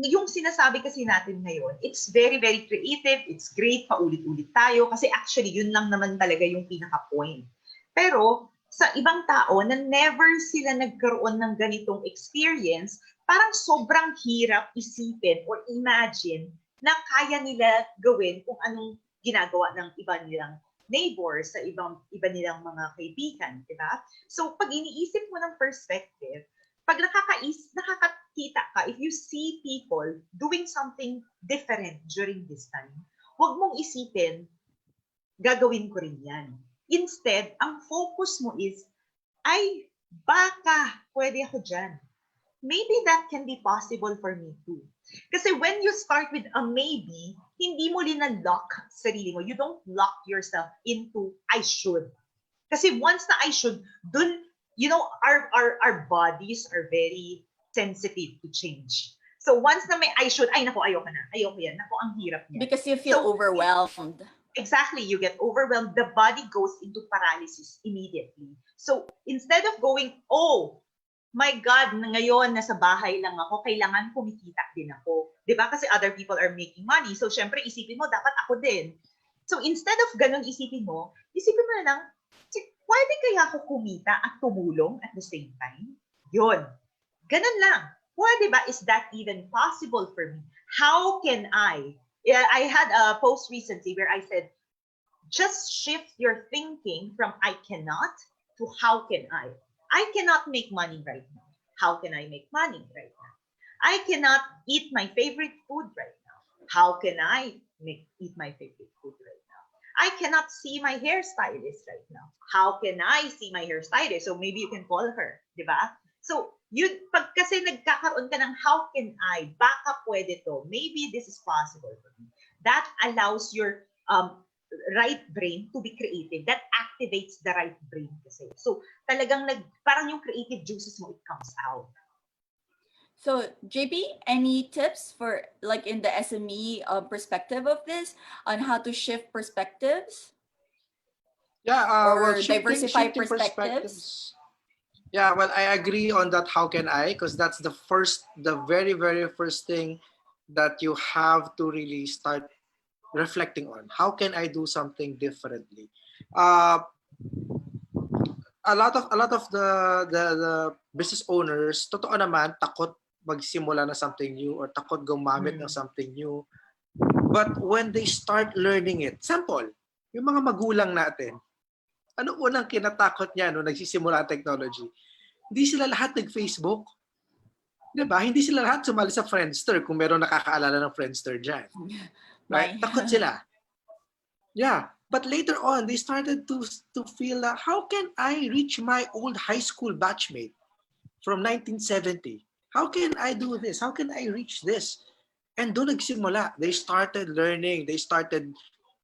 yung sinasabi kasi natin ngayon, it's very, very creative, it's great, paulit-ulit tayo, kasi actually, yun lang naman talaga yung pinaka-point. Pero, sa ibang tao na never sila nagkaroon ng ganitong experience, parang sobrang hirap isipin or imagine na kaya nila gawin kung anong ginagawa ng iba nilang neighbors, sa iba nilang mga kaibigan, di ba? So, pag iniisip mo ng perspective, pag nakakakita ka, if you see people doing something different during this time, huwag mong isipin, gagawin ko rin yan. Instead, ang focus mo is, ay, baka pwede ako dyan. Maybe that can be possible for me too. Kasi when you start with a maybe, hindi mo linalock sarili mo. You don't lock yourself into I should. Kasi once na I should, dun, you know, our bodies are very sensitive to change. So once na may I should, ay nako, ayoko na. Ayoko yan. Nako, ang hirap niya. Because you feel overwhelmed. Exactly, you get overwhelmed. The body goes into paralysis immediately. So instead of going, oh, my God, ngayon nasa bahay lang ako, kailangan kumikita din ako. 'Di ba? Kasi other people are making money. So syempre isipin mo, dapat ako din. So instead of ganun isipin mo na lang, pwede kaya ako kumita at tumulong at the same time? Yun. Ganun lang. Pwede ba? Is that even possible for me? How can I? Yeah, I had a post recently where I said, just shift your thinking from I cannot to how can I? I cannot make money right now. How can I make money right now? I cannot eat my favorite food right now. How can I eat my favorite food right now? I cannot see my hairstylist right now. How can I see my hairstylist? So maybe you can call her, di ba? So, pag kasi nagkakaroon ka ng how can I, baka pwede to, maybe this is possible for me. That allows your right brain to be creative. That activates the right brain kasi. So, talagang parang yung creative juices mo, it comes out. So, Jaypee, any tips for like in the SME perspective of this on how to shift perspectives? Yeah, Or well, diversify shifting perspectives? Yeah, well, I agree on that. How can I? Because that's the very, very first thing that you have to really start reflecting on. How can I do something differently? A lot of the business owners, totoo naman, takot magsimula na something new or takot gumamit ng something new. But when they start learning it, sample, yung mga magulang natin, ano unang kinatakot niya nung nagsisimula ang technology? Hindi sila lahat nag-Facebook. Diba? Hindi sila lahat sumali sa Friendster kung meron nakakaalala ng Friendster dyan. Right? Takot sila. Yeah. But later on, they started to feel that how can I reach my old high school batchmate from 1970? How can I do this? How can I reach this? And doon nagsimula. They started learning. They started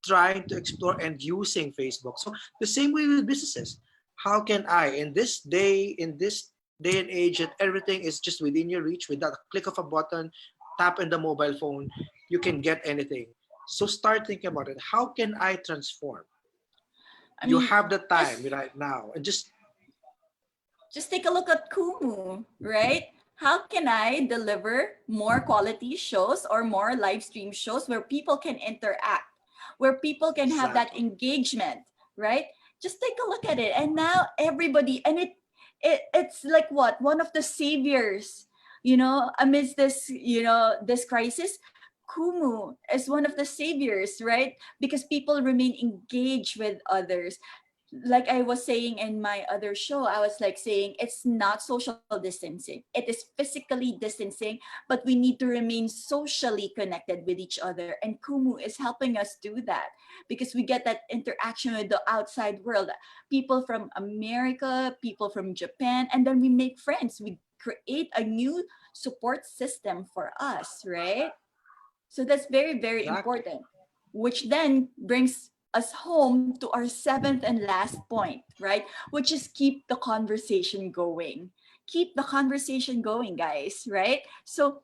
trying to explore and using Facebook. So the same way with businesses. How can I, in this day and age, that everything is just within your reach, with that click of a button, tap in the mobile phone, you can get anything. So start thinking about it. How can I transform? You have the time right now, and just take a look at Kumu, right? how can I deliver more quality shows or more live stream shows where people can interact, where people can have that Exactly. engagement, right? Just take a look at it. And now everybody, and it's like what? One of the saviors, amidst this, this crisis. Kumu is one of the saviors, right? Because people remain engaged with others. Like I was saying in my other show, I was like saying it's not social distancing. It is physically distancing, but we need to remain socially connected with each other. And Kumu is helping us do that because we get that interaction with the outside world. People from America, people from Japan, and then we make friends. We create a new support system for us, right? So that's very, very Exactly. important, which then brings us home to our seventh and last point, right? Which is keep the conversation going. Keep the conversation going, guys, right? So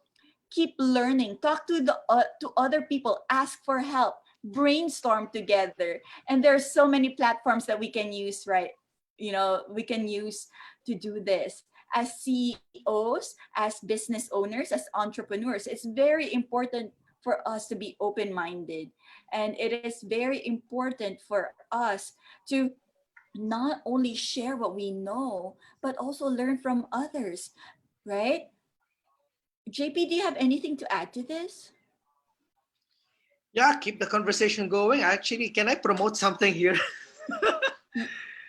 keep learning, talk to to other people, ask for help, brainstorm together. And there are so many platforms that we can use, right? We can use to do this as CEOs, as business owners, as entrepreneurs. It's very important for us to be open minded. And it is very important for us to not only share what we know, but also learn from others, right? JP, do you have anything to add to this? Yeah, keep the conversation going. Actually, can I promote something here?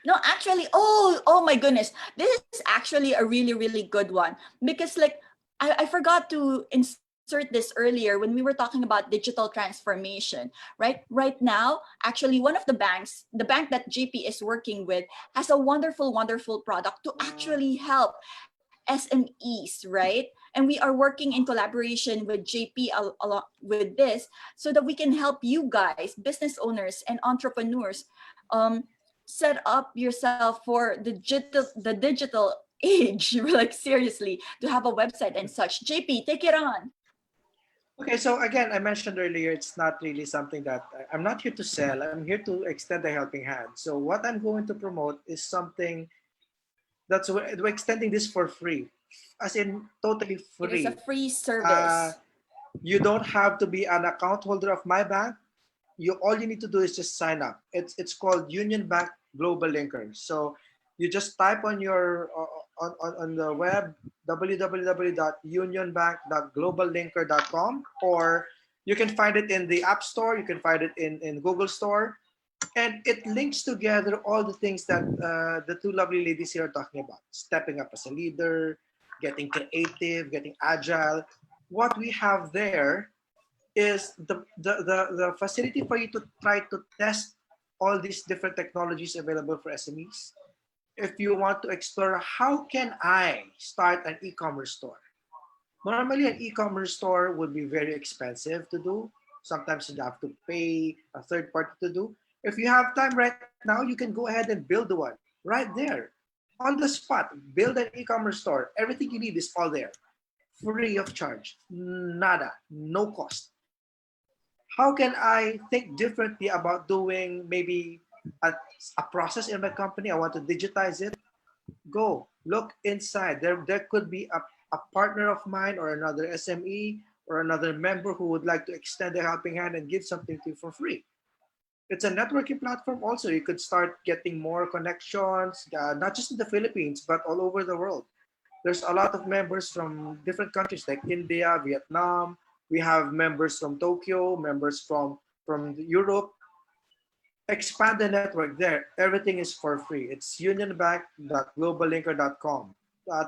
No, actually, oh my goodness. This is actually a really, really good one. Because like I forgot to insert this earlier when we were talking about digital transformation, right? Right now, actually one of the bank that JP is working with has a wonderful, wonderful product to actually help SMEs, right? And we are working in collaboration with JP along with this so that we can help you guys, business owners and entrepreneurs, um, set up yourself for the digital age, like seriously, to have a website and such. JP, take it on. Okay, so again, I mentioned earlier, it's not really something that I'm not here to sell. I'm here to extend a helping hand. So what I'm going to promote is something we're extending this for free, as in totally It is a free. free Uh, service. you don't have to be an account holder of my bank. All you need to do is just sign up. It's called Union Bank Global Linker. So you just type on your on the web www.unionbank.globallinker.com, or you can find it in the App Store. You can find it in Google Store, and it links together all the things that the two lovely ladies here are talking about: stepping up as a leader, getting creative, getting agile. What we have there is the facility for you to try to test all these different technologies available for SMEs. If you want to explore how can I start an e-commerce store? Normally, an e-commerce store would be very expensive to do. Sometimes you have to pay a third party to do. If you have time right now, you can go ahead and build one right there on the spot. Build an e-commerce store. Everything you need is all there, free of charge, nada, no cost. How can I think differently about doing maybe a process in my company? I want to digitize it. Go look inside. There could be a partner of mine or another SME or another member who would like to extend a helping hand and give something to you for free. It's a networking platform also. You could start getting more connections, not just in the Philippines, but all over the world. There's a lot of members from different countries like India, Vietnam. We have members from Tokyo, members from Europe. Expand the network there. Everything is for free. It's unionbank.globallinker.com.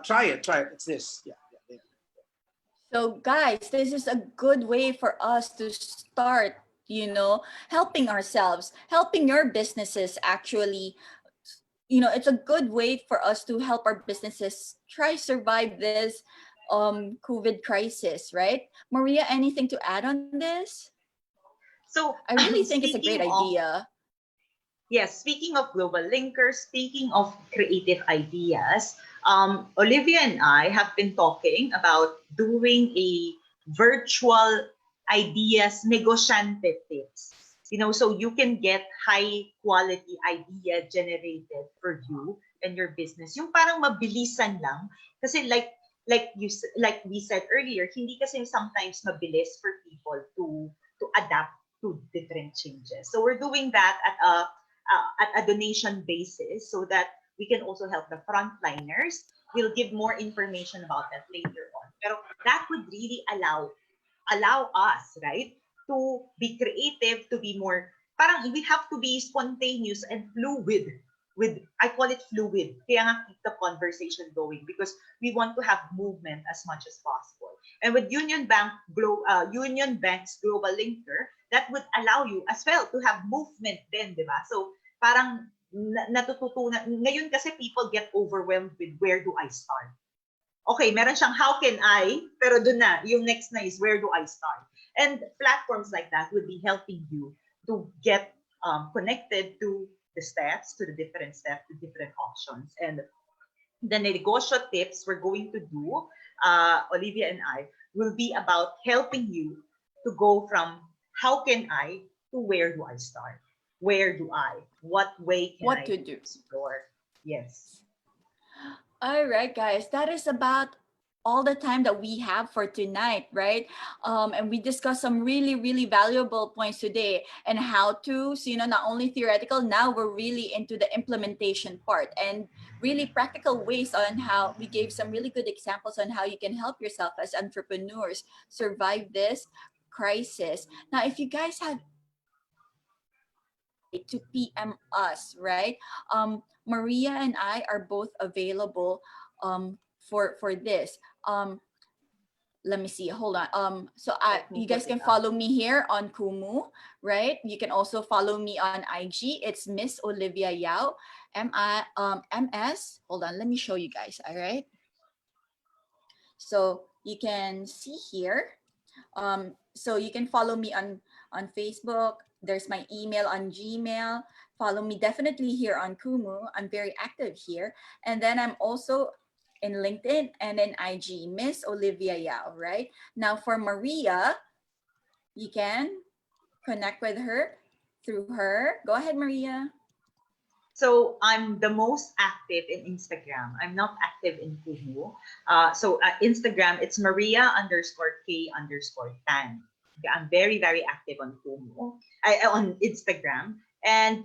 Try it. It's this. Yeah. So, guys, this is a good way for us to start, helping ourselves, helping your businesses actually. It's a good way for us to help our businesses try survive this COVID crisis, right? Maria, anything to add on this? So, I really think it's a great speaking of idea. yes, speaking of global linkers, speaking of creative ideas, Olivia and I have been talking about doing a virtual ideas negosyante tips. So you can get high quality idea generated for you and your business. Yung parang mabilisan lang. Kasi like we said earlier, hindi kasi sometimes mabilis for people to adapt to different changes. So we're doing that at a donation basis so that we can also help the frontliners. We'll give more information about that later on. Pero that would really allow us, right, to be creative, to be more, parang we have to be spontaneous and fluid. I call it fluid. Kaya nga keep the conversation going because we want to have movement as much as possible. And with Union Bank's Global Linker, that would allow you as well to have movement then, di ba? So parang natututunan. Ngayon kasi people get overwhelmed with where do I start? Okay, meron siyang how can I, pero dun na, yung next na is where do I start? And platforms like that would be helping you to get connected to the steps, to the different options. And the negosyo tips we're going to do, Olivia and I, will be about helping you to go from how can I to where do I start? Where do I? What way can I explore? Yes. All right, guys, that is about all the time that we have for tonight, right? And we discussed some really, really valuable points today and how to, so, not only theoretical, now we're really into the implementation part and really practical ways on how we gave some really good examples on how you can help yourself as entrepreneurs survive this crisis. Now, if you guys have to PM us, right? Maria and I are both available for this. Let me see. Hold on. So you guys can follow me here on Kumu, right? You can also follow me on IG. It's Miss Olivia Yao, MS. Hold on. Let me show you guys. All right. So you can see here. So you can follow me on Facebook. There's my email on Gmail. Follow me definitely here on Kumu. I'm very active here. And then I'm also in LinkedIn and in IG, Miss Olivia Yao, right? Now for Maria, you can connect with her through her. Go ahead, Maria. So I'm the most active in Instagram. I'm not active in Kumu. So Instagram, it's Maria_K_Tan. I'm very, very active on Kumu, on Instagram. And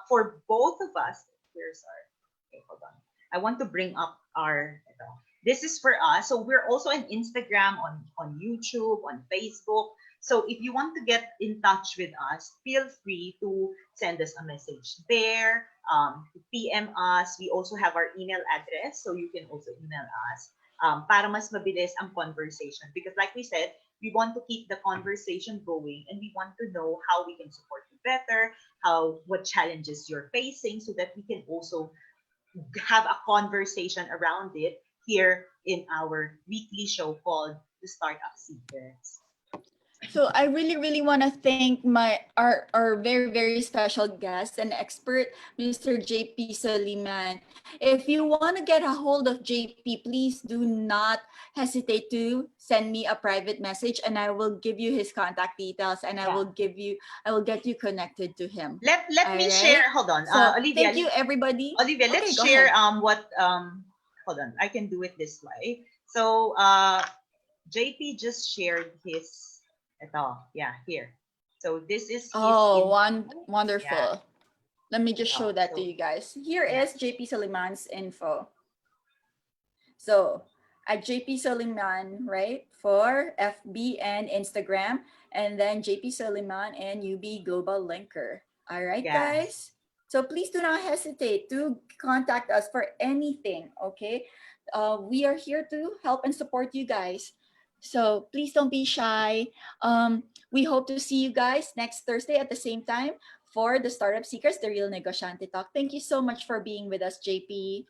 for both of us, okay, hold on. I want to bring up this is for us. So we're also on Instagram, on YouTube, on Facebook. So if you want to get in touch with us, feel free to send us a message there, PM us. We also have our email address, so you can also email us para mas mabilis ang conversation. Because like we said, we want to keep the conversation going and we want to know how we can support you better, what challenges you're facing so that we can also have a conversation around it here in our weekly show called the Startup Secrets. So I really, really want to thank our very, very special guest and expert, Mr. Jaypee Soliman. If you want to get a hold of JP, please do not hesitate to send me a private message and I will give you his contact details and I will get you connected to him. Let me share. Hold on, so, Olivia. Thank you, everybody. Olivia, let's share what hold on, I can do it this way. So JP just shared his here. So this is his wonderful. Yeah. Let me just show that to you guys. Here is Jaypee Soliman's info. So at Jaypee Soliman, right, for FB and Instagram, and then Jaypee Soliman and UB Global Linker. All right, guys. So please do not hesitate to contact us for anything, okay? We are here to help and support you guys. So please don't be shy. We hope to see you guys next Thursday at the same time for the Startup Seekers, the Real Negosyante Talk. Thank you so much for being with us, JP.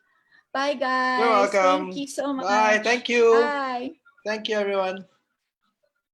Bye, guys. You're welcome. Thank you so much. Bye. Thank you. Bye. Thank you, everyone.